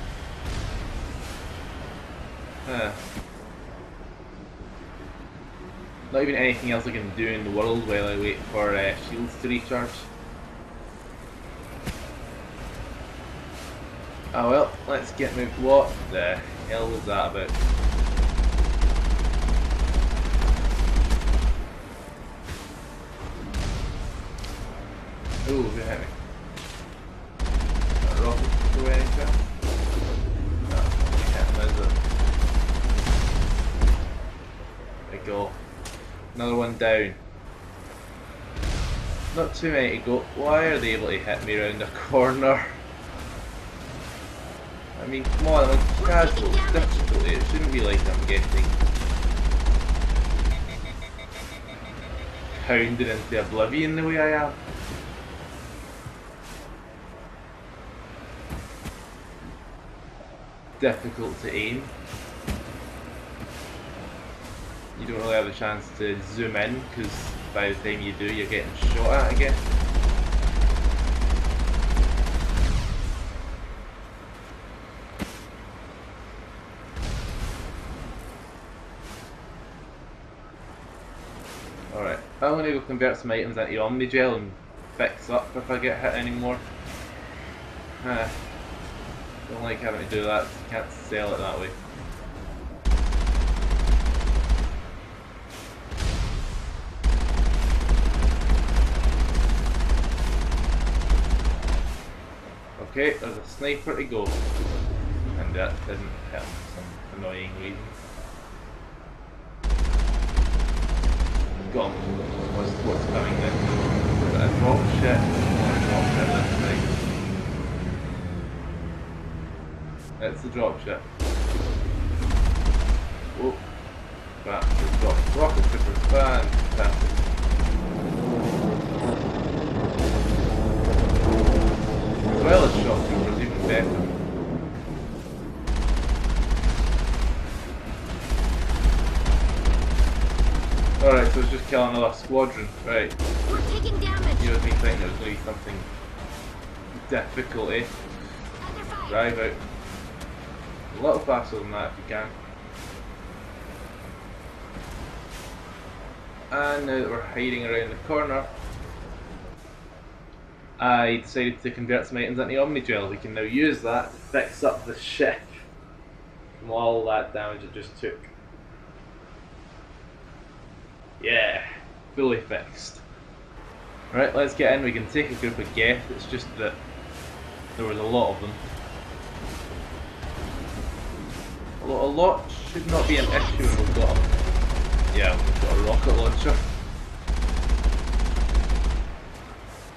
Not even anything else I can do in the world while I wait for shields to recharge. Oh well, let's get moved. What the hell was that about? Ooh, who hit me? That rocket go anything? No, you can't miss it. There we go. Another one down. Not too many to go. Why are they able to hit me around a corner? I mean, come on, I'm on casual difficulty. It shouldn't be like I'm getting pounded into oblivion the way I am. Difficult to aim. You don't really have a chance to zoom in because by the time you do, you're getting shot at again. Alright, I'm going to go convert some items into Omnigel and fix up if I get hit anymore. Don't like having to do that, can't sell it that way. Okay, there's a sniper to go. And that didn't hit him for some annoying reason. Gone. What's coming then? Is it a drop shit? Or a drop shit this thing? It's the dropship. Oh, crap, the drop rocket super fantastic. As well as shock troopers, even better. Alright, so it's just killing another squadron, right. We're taking damage. You know me thinking there was going to be something difficult, eh? Drive out. A little faster than that if you can. And now that we're hiding around the corner, I decided to convert some items into Omnigel. We can now use that to fix up the ship from all that damage it just took. Yeah, fully fixed. Right, let's get in. We can take a group of Geth. It's just that there was a lot of them. A lot should not be an issue when we've got them. Yeah, we've got a rocket launcher.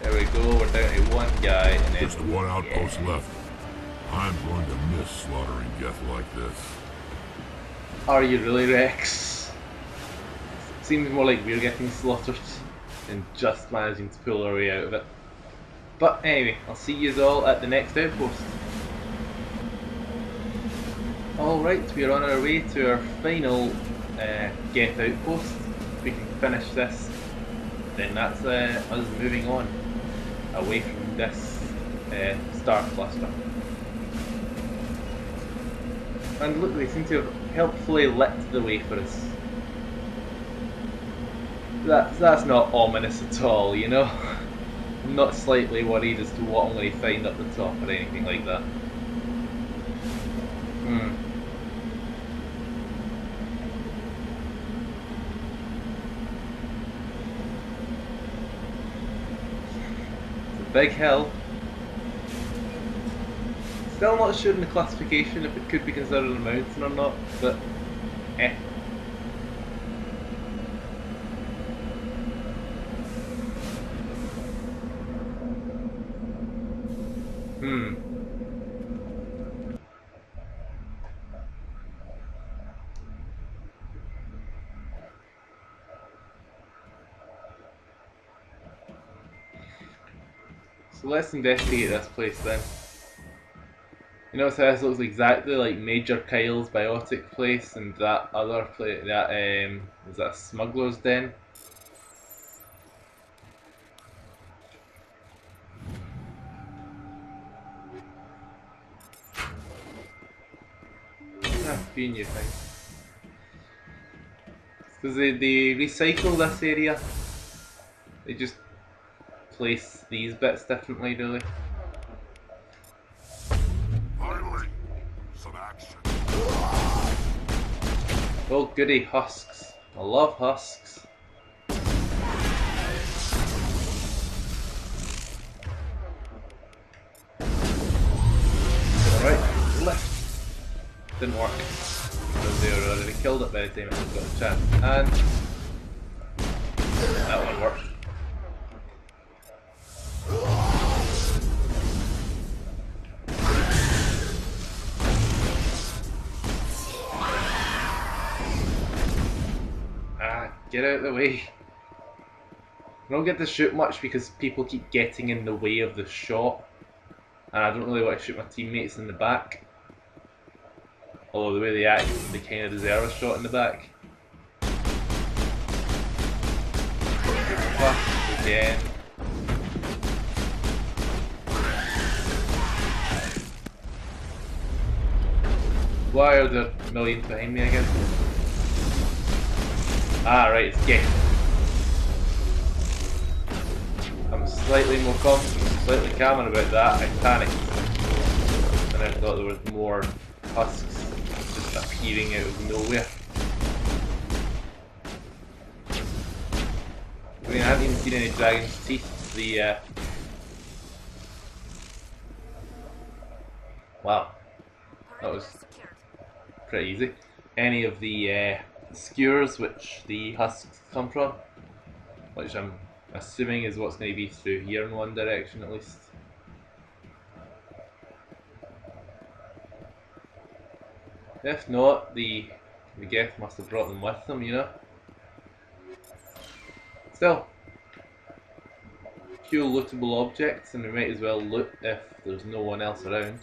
There we go, we're down to one guy and then... Just one outpost left. I'm going to miss slaughtering Geth like this. Are you really, Rex? Seems more like we're getting slaughtered than just managing to pull our way out of it. But anyway, I'll see you all at the next outpost. Alright, we're on our way to our final Geth outpost. If we can finish this, then that's us moving on away from this star cluster. And look, they seem to have helpfully lit the way for us. That's not ominous at all, you know? I'm not slightly worried as to what I'm going to find up the top or anything like that. It's a big hill. Still not sure in the classification if it could be considered a mountain or not, but eh. So let's investigate this place then. You notice how this looks exactly like Major Kyle's biotic place and that other place, that was that a smuggler's den? A few new things. Because they recycle this area. They just place these bits differently, do they? Finally, some action. Oh goody, husks. I love husks. Alright, lift. Didn't work. Because they were already killed it by the time it got a chance. And that one worked. Get out of the way. I don't get to shoot much because people keep getting in the way of the shot, and I don't really want to shoot my teammates in the back. Although the way they act, they kind of deserve a shot in the back. Fuck again. Why are there millions behind me again? Ah, right, it's Geth. I'm slightly more confident, slightly calmer about that. I panicked. And I thought there was more husks just appearing out of nowhere. I mean, I haven't even seen any dragon's teeth. Wow. That was pretty easy. Any of the skewers which the husks come from, which I'm assuming is what's going to be through here in one direction at least. If not, the Geth must have brought them with them, you know? Still, few lootable objects, and we might as well loot if there's no one else around.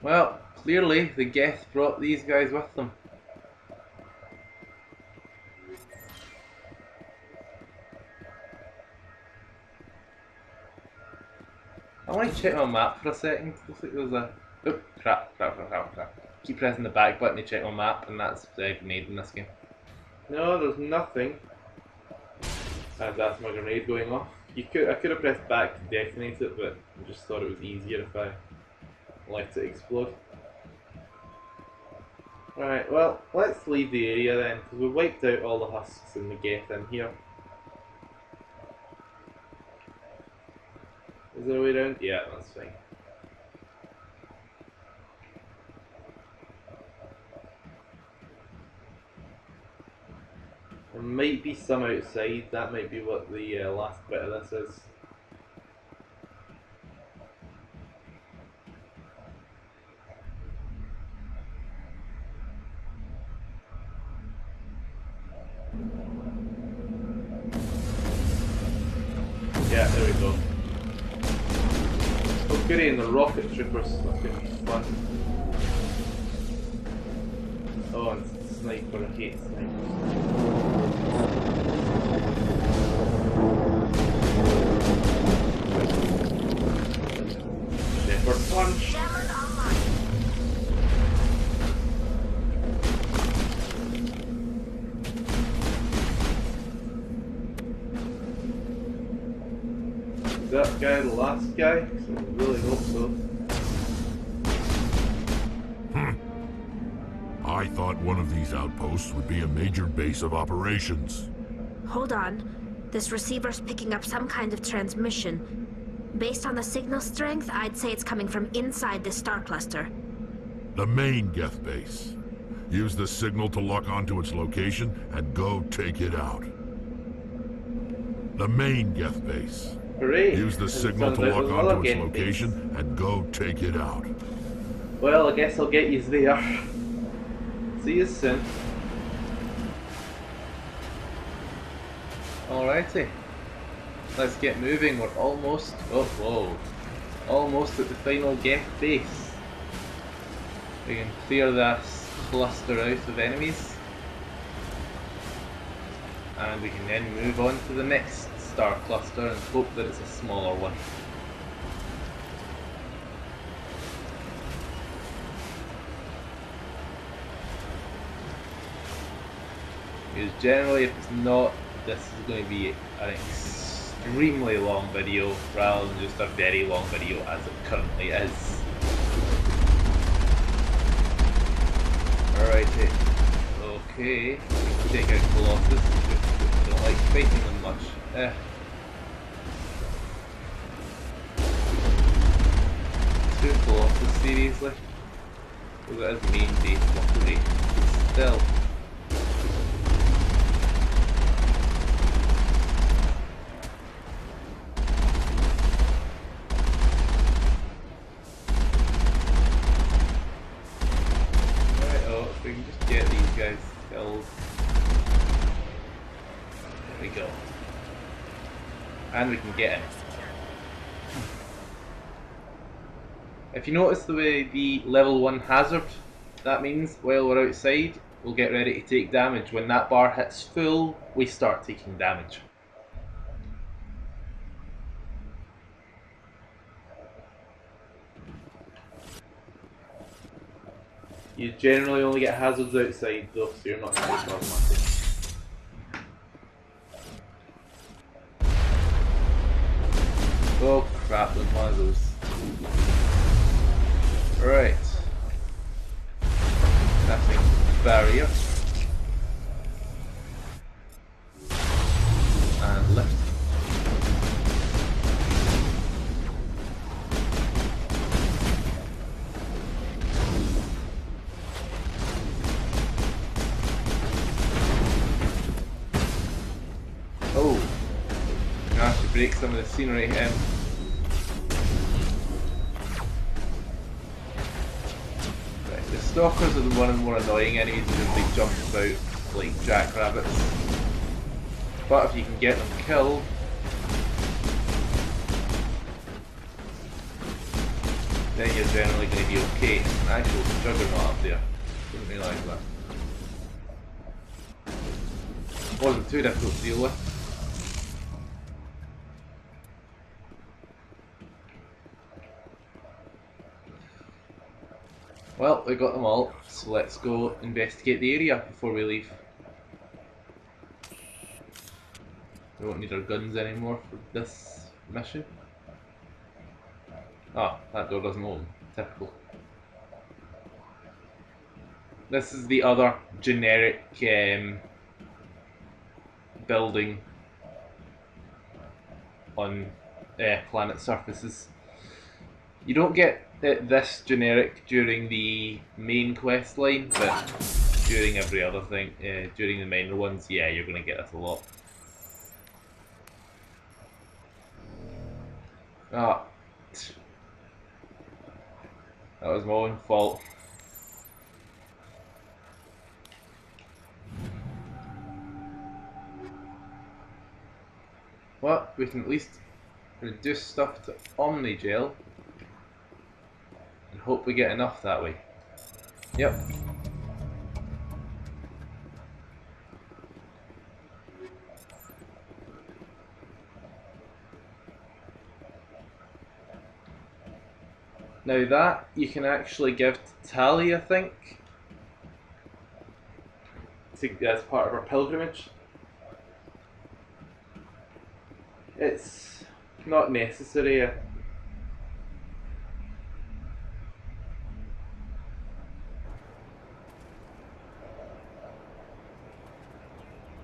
Well, clearly the Geth brought these guys with them. I want to check my map for a second. Looks like there's a... Oh, crap. Keep pressing the back button to check my map, and that's the grenade in this game. No, there's nothing. And that's my grenade going off. I could have pressed back to detonate it, but I just thought it was easier if I let it explode. Alright, well, let's leave the area then, because we've wiped out all the husks and the Geth in here. Is there a way around? Yeah, that's fine. There might be some outside, that might be what the last bit of this is. Yeah, there we go. Oh goody, and the rocket troopers, that's going to be fun. Oh, and sniper, I hate snipers. Shepherd punch! Is that guy the last guy? I really hope so. I thought one of these outposts would be a major base of operations. Hold on. This receiver's picking up some kind of transmission. Based on the signal strength, I'd say it's coming from inside this star cluster. The main Geth base. Use the signal to lock onto its location and go take it out. The main Geth base. Hooray! Use the signal to lock onto its location and go take it out. Well, I guess I'll get you there. See you soon. Alrighty. Let's get moving. We're almost... Oh, whoa. Almost at the final Geth base. We can clear this cluster out of enemies. And we can then move on to the next star cluster and hope that it's a smaller one. Because generally, if it's not, this is going to be an extremely long video rather than just a very long video as it currently is. Alrighty. Okay, we can take out Colossus. I don't like fighting them much. Two Colossus, seriously? Because it is main base operation. Still. We can just get these guys killed. There we go. And we can get him. If you notice the way the level 1 hazard, that means while we're outside, we'll get ready to take damage. When that bar hits full, we start taking damage. You generally only get hazards outside though, so you're not going to be automatic. Oh crap, there's one of those. Right. Nothing. Barrier. And lift. break some of the scenery. Right, the stalkers are the one of the more annoying enemies because they jump about like jackrabbits. But if you can get them killed, then you're generally going to be okay. An actual juggernaut up there. Didn't realise that. Wasn't too difficult to deal with. Well, we got them all, so let's go investigate the area before we leave. We won't need our guns anymore for this mission. Ah, that door doesn't open. Typical. This is the other generic building on planet surfaces. You don't get this generic during the main quest line, but during every other thing, during the minor ones, yeah, you're going to get this a lot. Ah, that was my own fault. Well, we can at least reduce stuff to Omnigel and hope we get enough that way. Yep. Now that you can actually give to Tally, I think, as part of our pilgrimage. It's not necessary.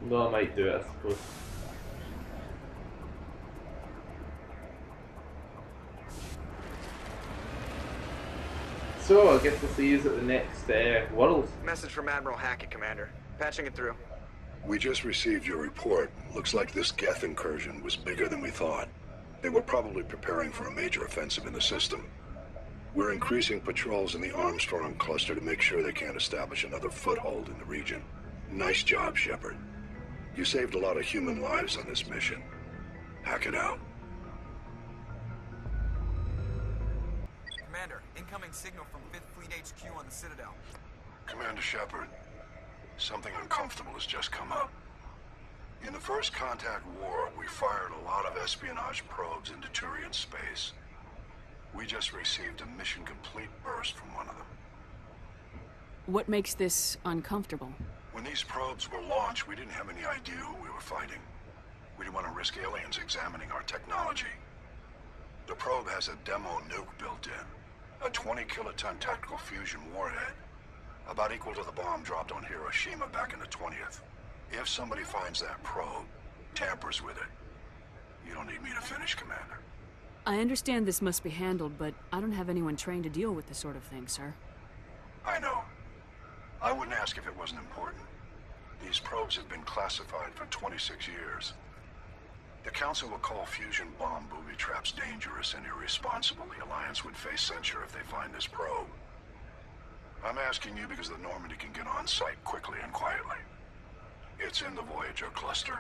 No, I might do it, I suppose. So, I guess we'll see you at the next world. Message from Admiral Hackett, Commander. Patching it through. We just received your report. Looks like this Geth incursion was bigger than we thought. They were probably preparing for a major offensive in the system. We're increasing patrols in the Armstrong cluster to make sure they can't establish another foothold in the region. Nice job, Shepard. You saved a lot of human lives on this mission. Hackett out. Commander, incoming signal from 5th Fleet HQ on the Citadel. Commander Shepard, something uncomfortable has just come up. In the First Contact War, we fired a lot of espionage probes into Turian space. We just received a mission complete burst from one of them. What makes this uncomfortable? When these probes were launched, we didn't have any idea who we were fighting. We didn't want to risk aliens examining our technology. The probe has a demo nuke built in, a 20-kiloton tactical fusion warhead, about equal to the bomb dropped on Hiroshima back in the 20th. If somebody finds that probe, tampers with it, you don't need me to finish, Commander. I understand this must be handled, but I don't have anyone trained to deal with this sort of thing, sir. I know. I wouldn't ask if it wasn't important. These probes have been classified for 26 years. The Council will call fusion bomb booby traps dangerous and irresponsible. The Alliance would face censure if they find this probe. I'm asking you because the Normandy can get on site quickly and quietly. It's in the Voyager cluster.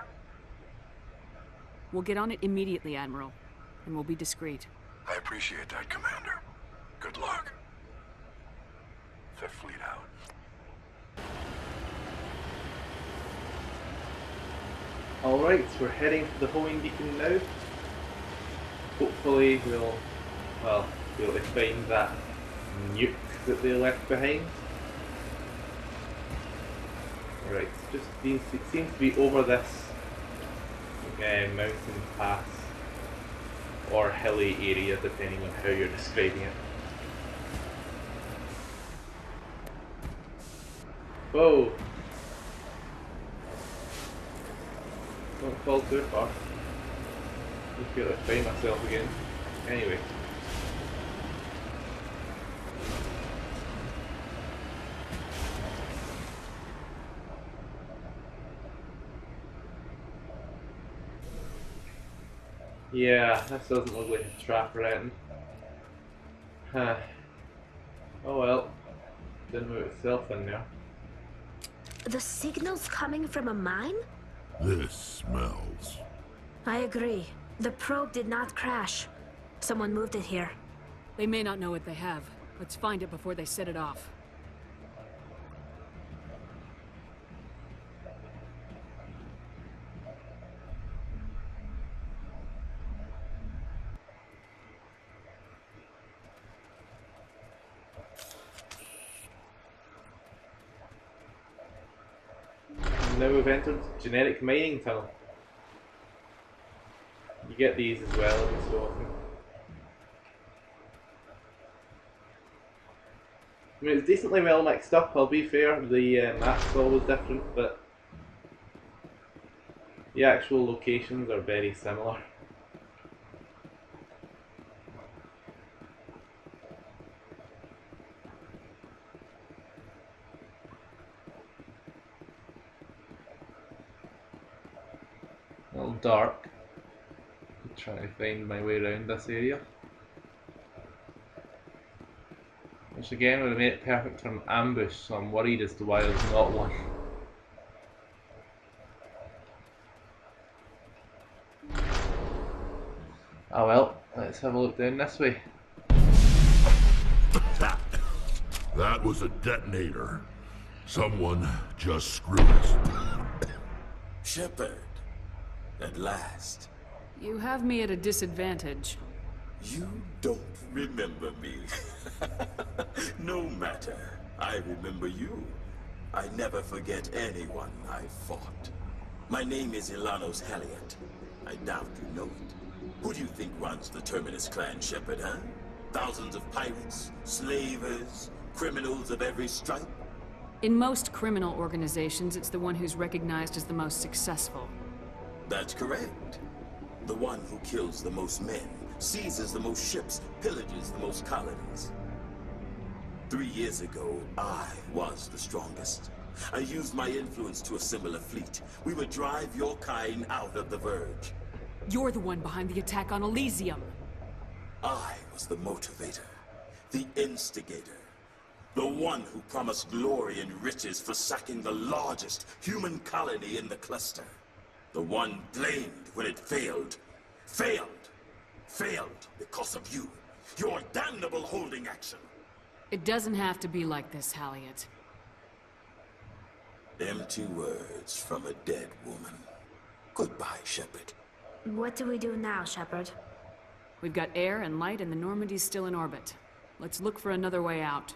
We'll get on it immediately, Admiral, and we'll be discreet. I appreciate that, Commander. Good luck. Fifth Fleet out. Alright, so we're heading to the homing beacon now. Hopefully we'll be able to find that nuke that they left behind. Right, it seems to be over this mountain pass or hilly area, depending on how you're describing it. Whoa! Don't fall too far. Just be able to find myself again. Anyway. Yeah, this doesn't look like a trap or anything. Huh. Oh well. Didn't move itself in there. The signal's coming from a mine? This smells. I agree. The probe did not crash. Someone moved it here. They may not know what they have. Let's find it before they set it off. Now we've entered genetic mining tunnel. You get these as well every so often. I mean, it's decently well mixed up, I'll be fair. The map's always different, but the actual locations are very similar. A little dark. I'm trying to find my way around this area. Which again would have made it perfect for an ambush, so I'm worried as to why there's not one. Oh well, let's have a look down this way. That was a detonator. Someone just screwed us. Shepard, at last. You have me at a disadvantage. You don't remember me. No matter. I remember you. I never forget anyone I fought. My name is Ilanos Halliot. I doubt you know it. Who do you think runs the Terminus clan, Shepard, huh? Thousands of pirates, slavers, criminals of every stripe? In most criminal organizations, it's the one who's recognized as the most successful. That's correct. The one who kills the most men, seizes the most ships, pillages the most colonies. 3 years ago, I was the strongest. I used my influence to assemble a fleet. We would drive your kind out of the Verge. You're the one behind the attack on Elysium. I was the motivator, the instigator, the one who promised glory and riches for sacking the largest human colony in the cluster. The one blamed when it failed. Failed because of you. Your damnable holding action. It doesn't have to be like this, Halliot. Empty words from a dead woman. Goodbye, Shepard. What do we do now, Shepard? We've got air and light and the Normandy's still in orbit. Let's look for another way out.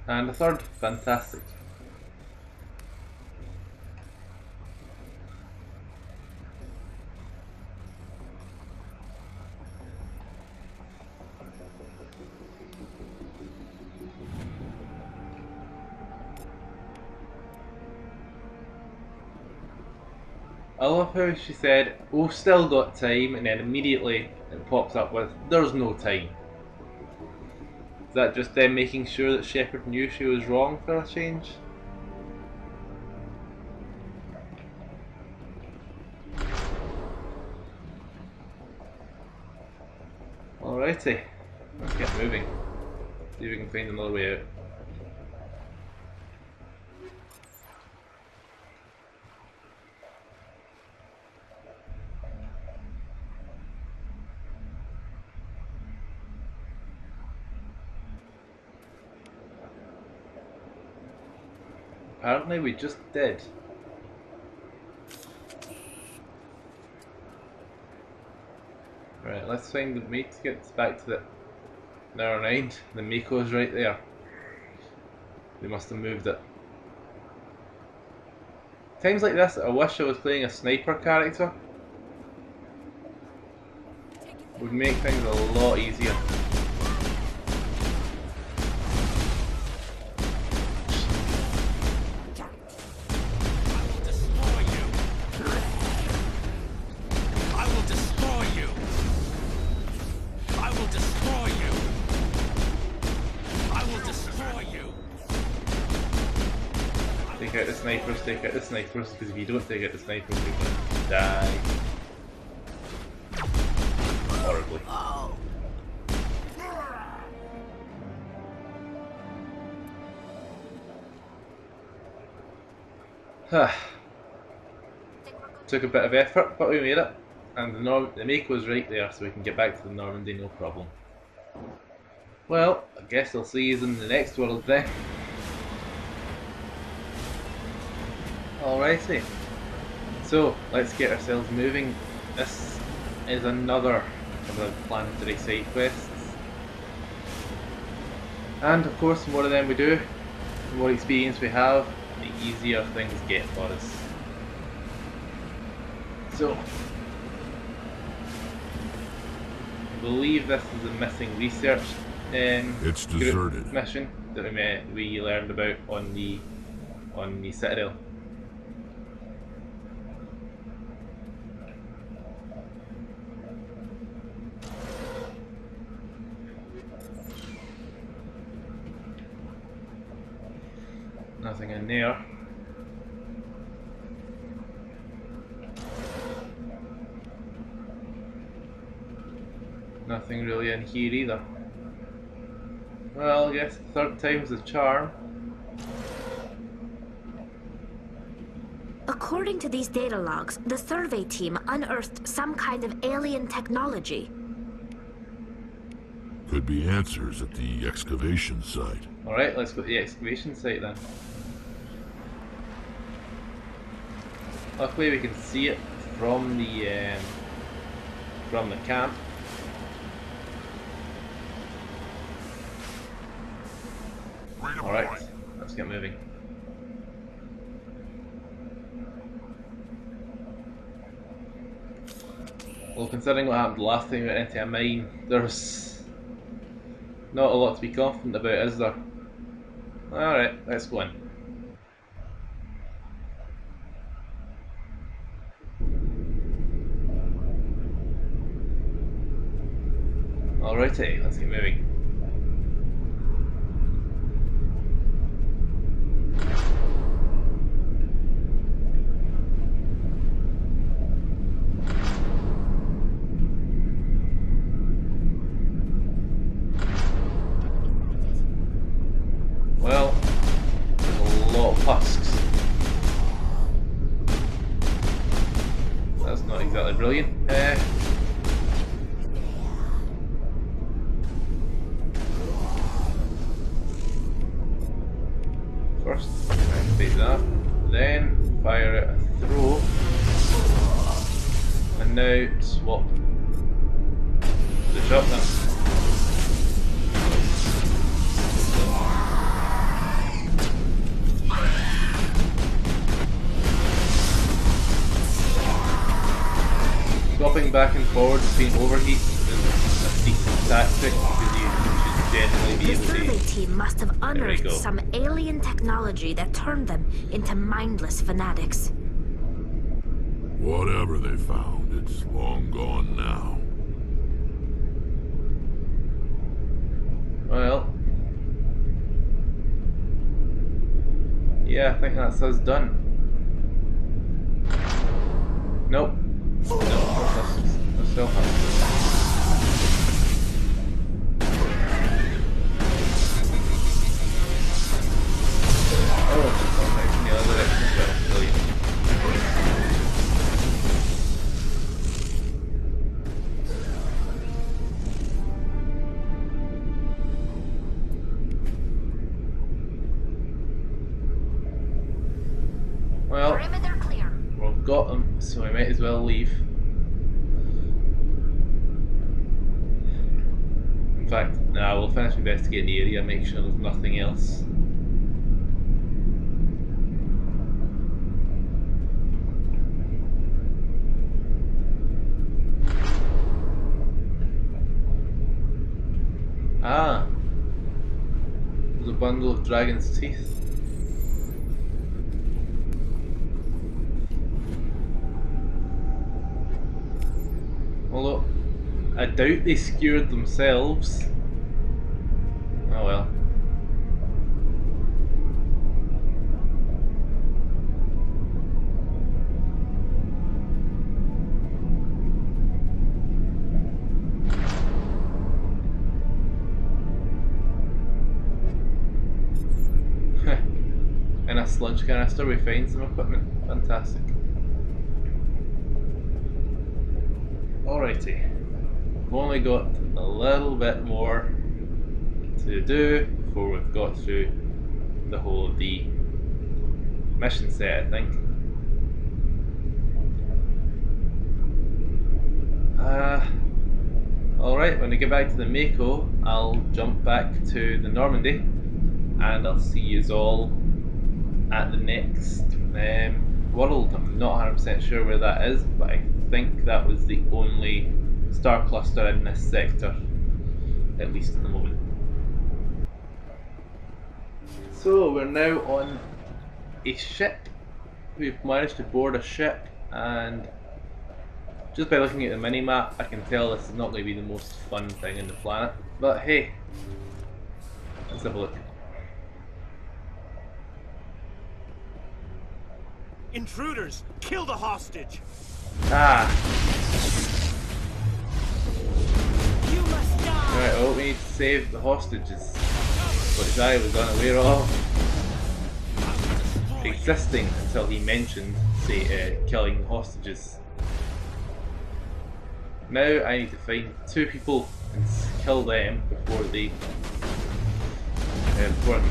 And the third, fantastic. I love how she said, "We've still got time," and then immediately it pops up with, "There's no time." Is that just them making sure that Shepard knew she was wrong for a change? Alrighty, let's get moving. See if we can find another way out. Apparently we just did. Right, let's find the way to get back to the... Never mind, the Mako's right there. They must have moved it. Times like this, I wish I was playing a sniper character. Would make things a lot easier. Take out the snipers, because if you don't take out the snipers, you're going to die. Horribly. Took a bit of effort, but we made it. And the Mako's right there, so we can get back to the Normandy, no problem. Well, I guess I'll see you in the next world then. Alrighty, so let's get ourselves moving. This is another of the planetary side quests, and of course the more of them we do, the more experience we have, the easier things get for us. So, I believe this is the missing research it's deserted. Group mission that we learned about on the Citadel. Nothing in there. Nothing really in here either. Well, I guess third time's the charm. According to these data logs, the survey team unearthed some kind of alien technology. Could be answers at the excavation site. Alright, let's go to the excavation site then. Luckily we can see it from the camp. Alright, let's get moving. Well, considering what happened last time we went into a mine, there's not a lot to be confident about, is there? Alright, let's go in. Alrighty, let's get moving. Well, there's a lot of husks. That's not exactly brilliant. First, activate that, then fire it a throw, and now swap the shotgun. Swapping back and forward between overheats is a decent tactic because you should generally be able to. The survey team must have unearthed some alien technology that turned them into mindless fanatics. Whatever they found, it's long gone now. Well, yeah, I think that's us done. Nope. No, that's still happening. Oh, okay, in the other direction as well. Brilliant. Well, we've got them, so we might as well leave. fact, no, we'll finish investigating the area, make sure there's nothing else. Ah, there's a bundle of dragon's teeth. Although, I doubt they skewered themselves. Oh well. In a sludge canister we find some equipment. Fantastic. Alrighty. We've only got a little bit more to do before we've got through the whole of the mission set, I think. Alright, when we get back to the Mako, I'll jump back to the Normandy and I'll see you all at the next world. I'm not 100% sure where that is, but I think that was the only star cluster in this sector, at least at the moment. So we're now on a ship. We've managed to board a ship, and just by looking at the mini-map I can tell this is not going to be the most fun thing on the planet, but hey, let's have a look. Intruders! Kill the hostage! Ah! You must die! Alright, well, we need to save the hostages, which I was unaware of existing until he mentioned, killing the hostages. Now I need to find 2 people and kill them before they before I can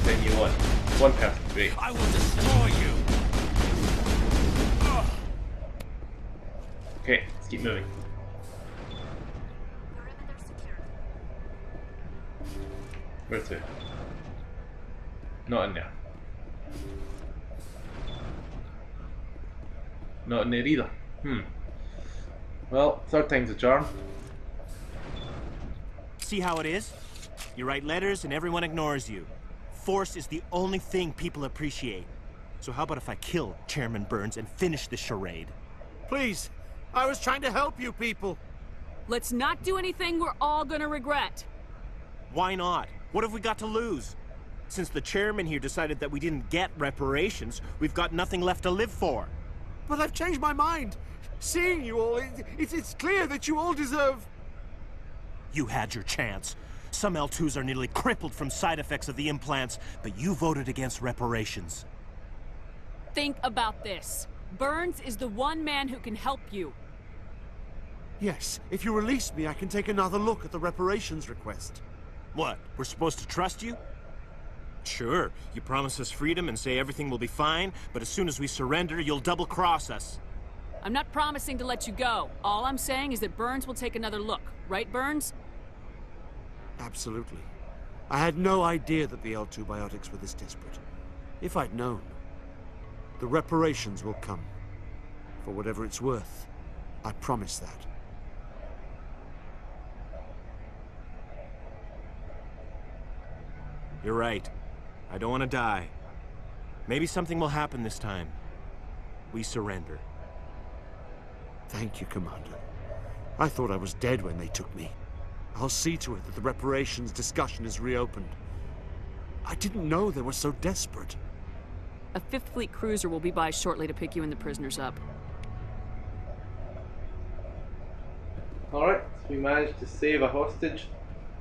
continue on. 1 person, great. I will destroy you! Okay, let's keep moving. Where to? Not in there. Not in there either. Well, 3rd time's a charm. See how it is? You write letters and everyone ignores you. Force is the only thing people appreciate. So how about if I kill Chairman Burns and finish this charade? Please, I was trying to help you people. Let's not do anything we're all gonna regret. Why not? What have we got to lose? Since the chairman here decided that we didn't get reparations, we've got nothing left to live for. But I've changed my mind. Seeing you all, it's clear that you all deserve... You had your chance. Some L2s are nearly crippled from side effects of the implants, but you voted against reparations. Think about this. Burns is the one man who can help you. Yes, if you release me, I can take another look at the reparations request. What, we're supposed to trust you? Sure, you promise us freedom and say everything will be fine, but as soon as we surrender, you'll double-cross us. I'm not promising to let you go. All I'm saying is that Burns will take another look. Right, Burns? Absolutely. I had no idea that the L2 biotics were this desperate. If I'd known, the reparations will come. For whatever it's worth, I promise that. You're right. I don't want to die. Maybe something will happen this time. We surrender. Thank you, Commander. I thought I was dead when they took me. I'll see to it that the reparations discussion is reopened. I didn't know they were so desperate. A 5th Fleet cruiser will be by shortly to pick you and the prisoners up. Alright, so we managed to save a hostage,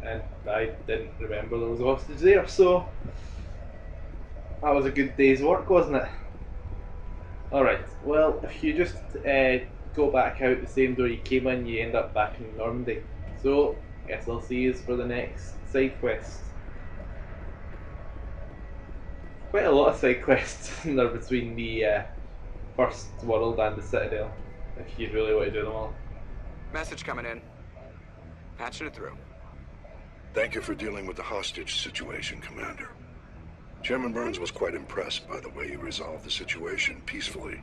and I didn't remember there was a hostage there, so that was a good day's work, wasn't it? Alright, well, if you just go back out the same door you came in, you end up back in Normandy. So, I guess I'll see you for the next side quest. Quite a lot of side quests in there between the first world and the Citadel, if you really want to do them all. Message coming in. Patching it through. Thank you for dealing with the hostage situation, Commander. Chairman Burns was quite impressed by the way you resolved the situation peacefully.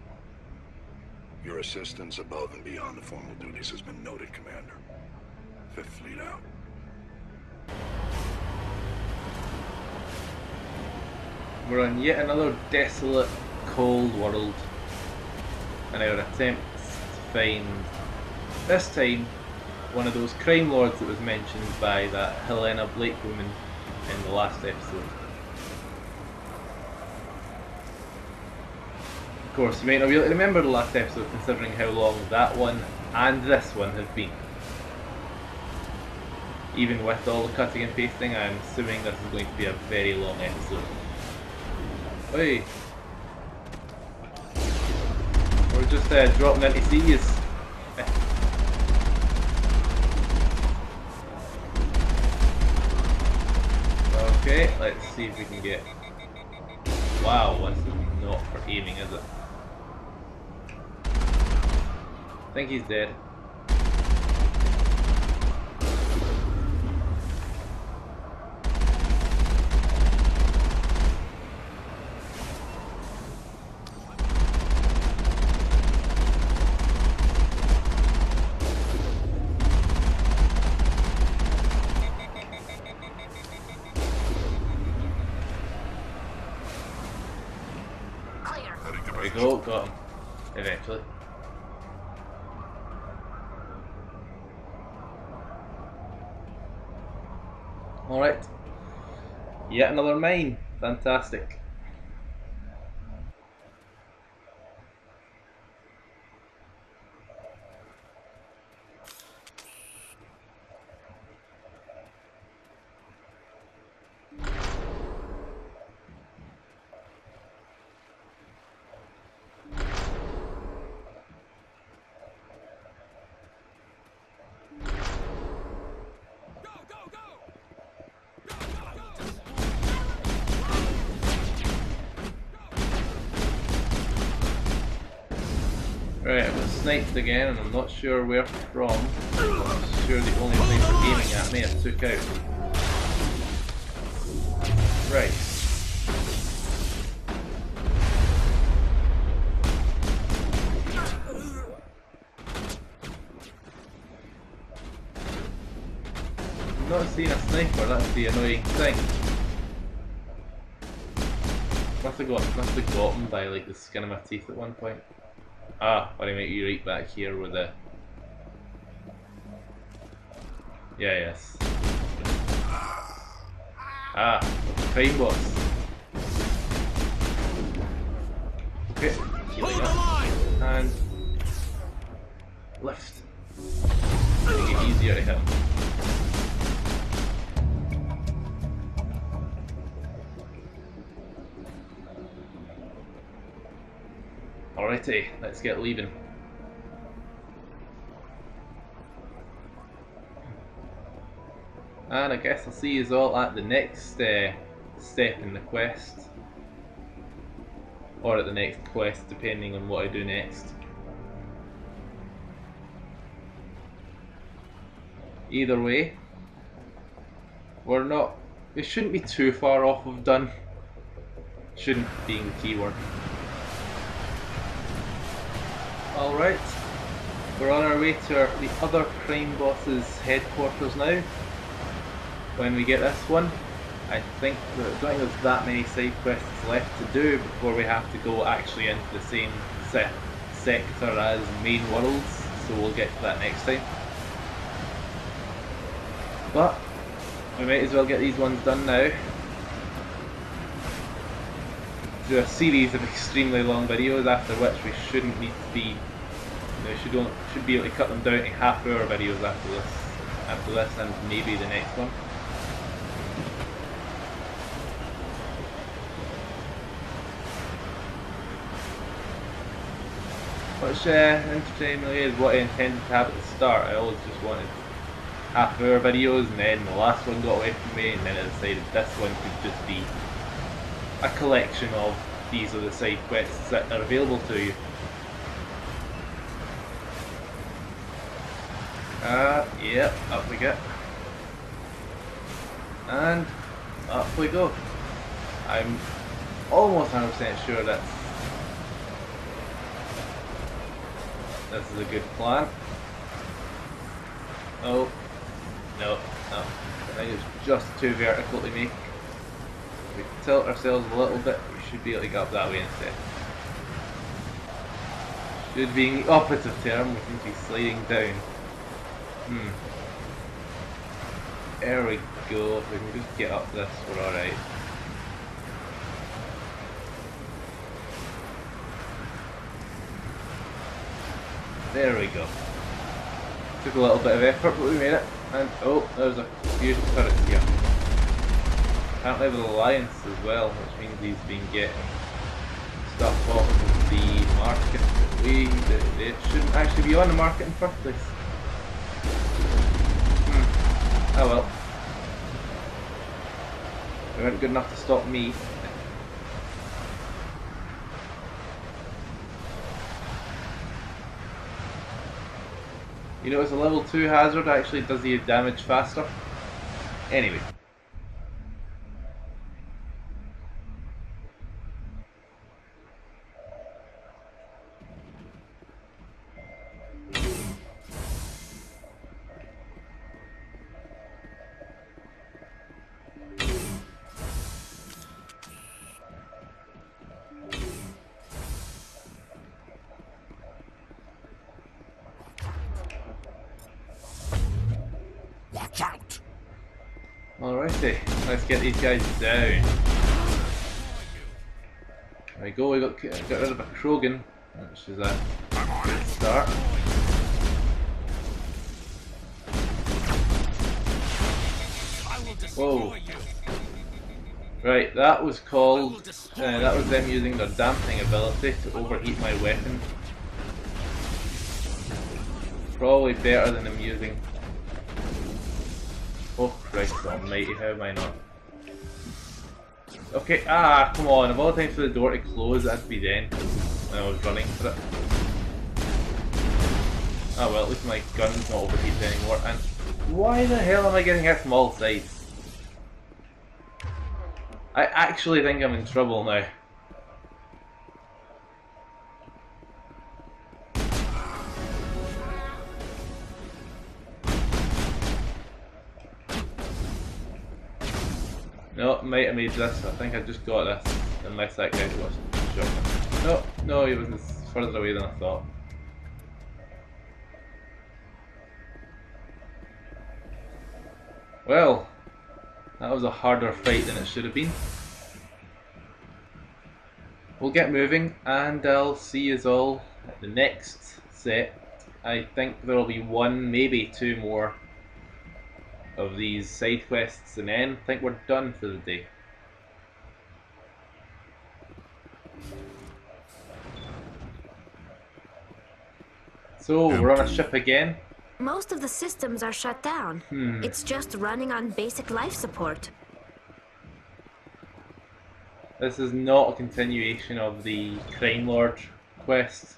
Your assistance above and beyond the formal duties has been noted, Commander. Fifth Fleet out. We're on yet another desolate, cold world, and our attempts to find, this time, one of those crime lords that was mentioned by that Helena Blake woman in the last episode. Of course, you might not be able to remember the last episode considering how long that one and this one have been. Even with all the cutting and pasting, I'm assuming this is going to be a very long episode. Hey! We're just dropping into seas. Okay, let's see if we can get... Wow, this is not for aiming, is it? I think he's dead. There we go, got him. Eventually. Alright. Yet another mine. Fantastic. Right, I got sniped again and I'm not sure where from. I'm sure the only thing they're aiming at me I took out. Right. I'm not seeing a sniper, that's the annoying thing. Must have got him by like the skin of my teeth at one point. Ah, but I make you right back here with the... Yeah, yes. Ah, crime boss. Okay, healing up. And... lift. Make it easier to hit. Alrighty, let's get leaving. And I guess I'll see you all at the next step in the quest. Or at the next quest, depending on what I do next. Either way, we shouldn't be too far off of done. Shouldn't being the key word. Alright, we're on our way to the other crime boss's headquarters now. When we get this one, I don't think there's that many side quests left to do before we have to go actually into the same sector as main worlds, so we'll get to that next time. But we might as well get these ones done now. Do a series of extremely long videos, after which we shouldn't need to be, should be able to cut them down to half-hour videos after this and maybe the next one. Which entertainingly is what I intended to have at the start. I always just wanted half-hour videos, and then the last one got away from me, and then I decided this one could just be a collection of these are the side quests that are available to you. Yep, up we get. And up we go. I'm almost 100% sure that this is a good plan. Oh, no. I think it's just too vertical to make. If we tilt ourselves a little bit, we should be able to get up that way instead. Should be in the opposite term, we seem to be sliding down. There we go, if we can just get up this, we're alright. There we go. Took a little bit of effort, but we made it. And oh, there's a few turrets here. Apparently with Alliance as well, which means he's been getting stuff off of the market. It shouldn't actually be on the market in the first place. Oh well. They weren't good enough to stop me. You notice a level 2 hazard actually does the damage faster. Anyway. Watch out! Alrighty, let's get these guys down. There we go, we got rid of a Krogan, which is a good start. Whoa. Right, that was called, that was them using their damping ability to overheat my weapon. Probably better than them using... Oh Christ almighty, how am I not? Okay, come on, of all the times for the door to close, that'd be then. And I was running for it. Oh well, at least my gun's not overheated anymore. And why the hell am I getting hit from all sides? I actually think I'm in trouble now. No, might have made this. I think I just got this. Unless that guy was shot. No, he was further away than I thought. Well, that was a harder fight than it should have been. We'll get moving and I'll see us all at the next set. I think there will be one, maybe two more of these side quests and then I think we're done for the day. So we're on a ship again. Most of the systems are shut down. It's just running on basic life support. This is not a continuation of the Crime Lord quest.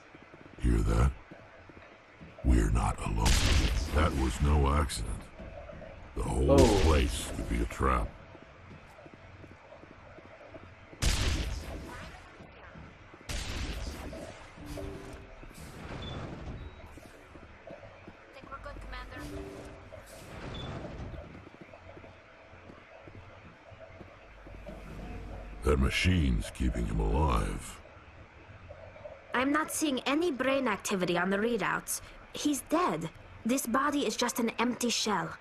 Hear that? We're not alone. That was no accident. The whole place could be a trap. That machine's keeping him alive. I'm not seeing any brain activity on the readouts. He's dead. This body is just an empty shell.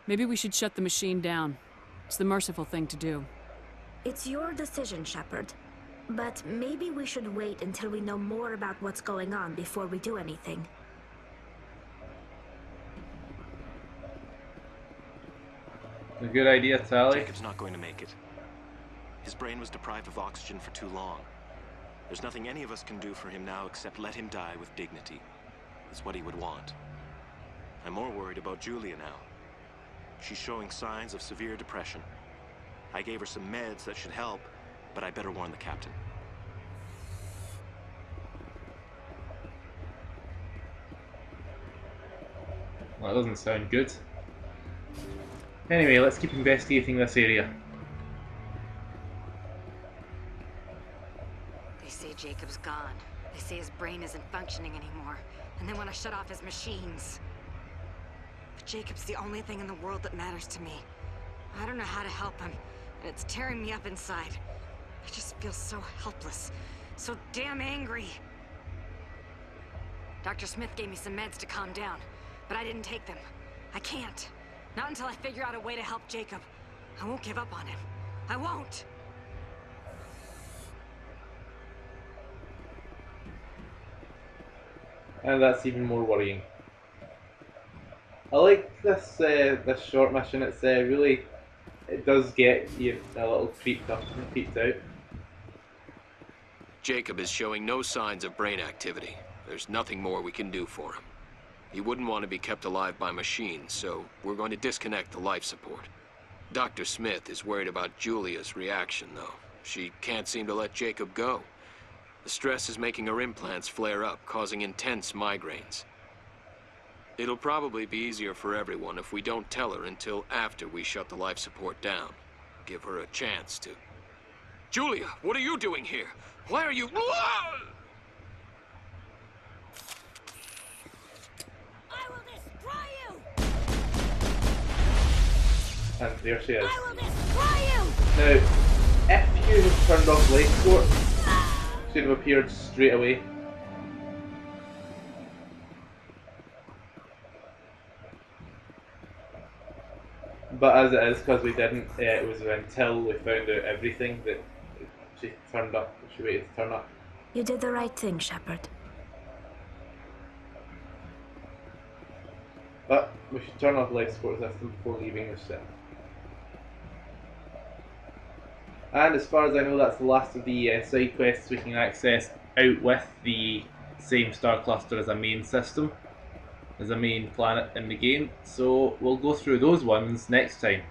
Maybe we should shut the machine down. It's the merciful thing to do. It's your decision, Shepard. But maybe we should wait until we know more about what's going on before we do anything. A good idea, Tally. Jacob's not going to make it. His brain was deprived of oxygen for too long. There's nothing any of us can do for him now except let him die with dignity. It's what he would want. I'm more worried about Julia now. She's showing signs of severe depression. I gave her some meds that should help, but I better warn the captain. Well, that doesn't sound good. Anyway, let's keep investigating this area. They say Jacob's gone. They say his brain isn't functioning anymore, and they want to shut off his machines. But Jacob's the only thing in the world that matters to me. I don't know how to help him, and it's tearing me up inside. I just feel so helpless, so damn angry. Dr. Smith gave me some meds to calm down, but I didn't take them. I can't. Not until I figure out a way to help Jacob. I won't give up on him. I won't! And that's even more worrying. I like this short mission. It's really, it does get you a little creeped up and creeped out. Jacob is showing no signs of brain activity. There's nothing more we can do for him. He wouldn't want to be kept alive by machines, so we're going to disconnect the life support. Dr. Smith is worried about Julia's reaction, though. She can't seem to let Jacob go. The stress is making her implants flare up, causing intense migraines. It'll probably be easier for everyone if we don't tell her until after we shut the life support down. Give her a chance to... Julia, what are you doing here? Why are you... I will destroy you! And there she is. I will destroy you! Now, if you had turned off life support, she'd have appeared straight away. But as it is, because we didn't, it was until we found out everything that she turned up, she waited to turn up. You did the right thing, Shepard. But we should turn off the life support system before leaving the ship. And as far as I know, that's the last of the side quests we can access out with the same star cluster as a main system, as a main planet in the game. So we'll go through those ones next time.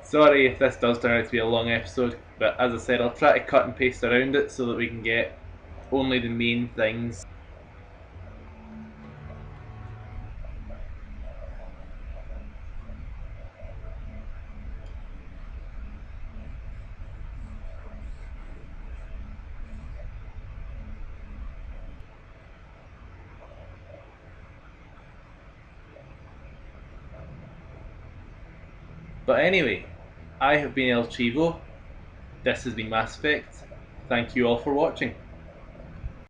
Sorry if this does turn out to be a long episode, but as I said, I'll try to cut and paste around it so that we can get only the main things. But anyway, I have been El Chivo, this has been Mass Effect, thank you all for watching.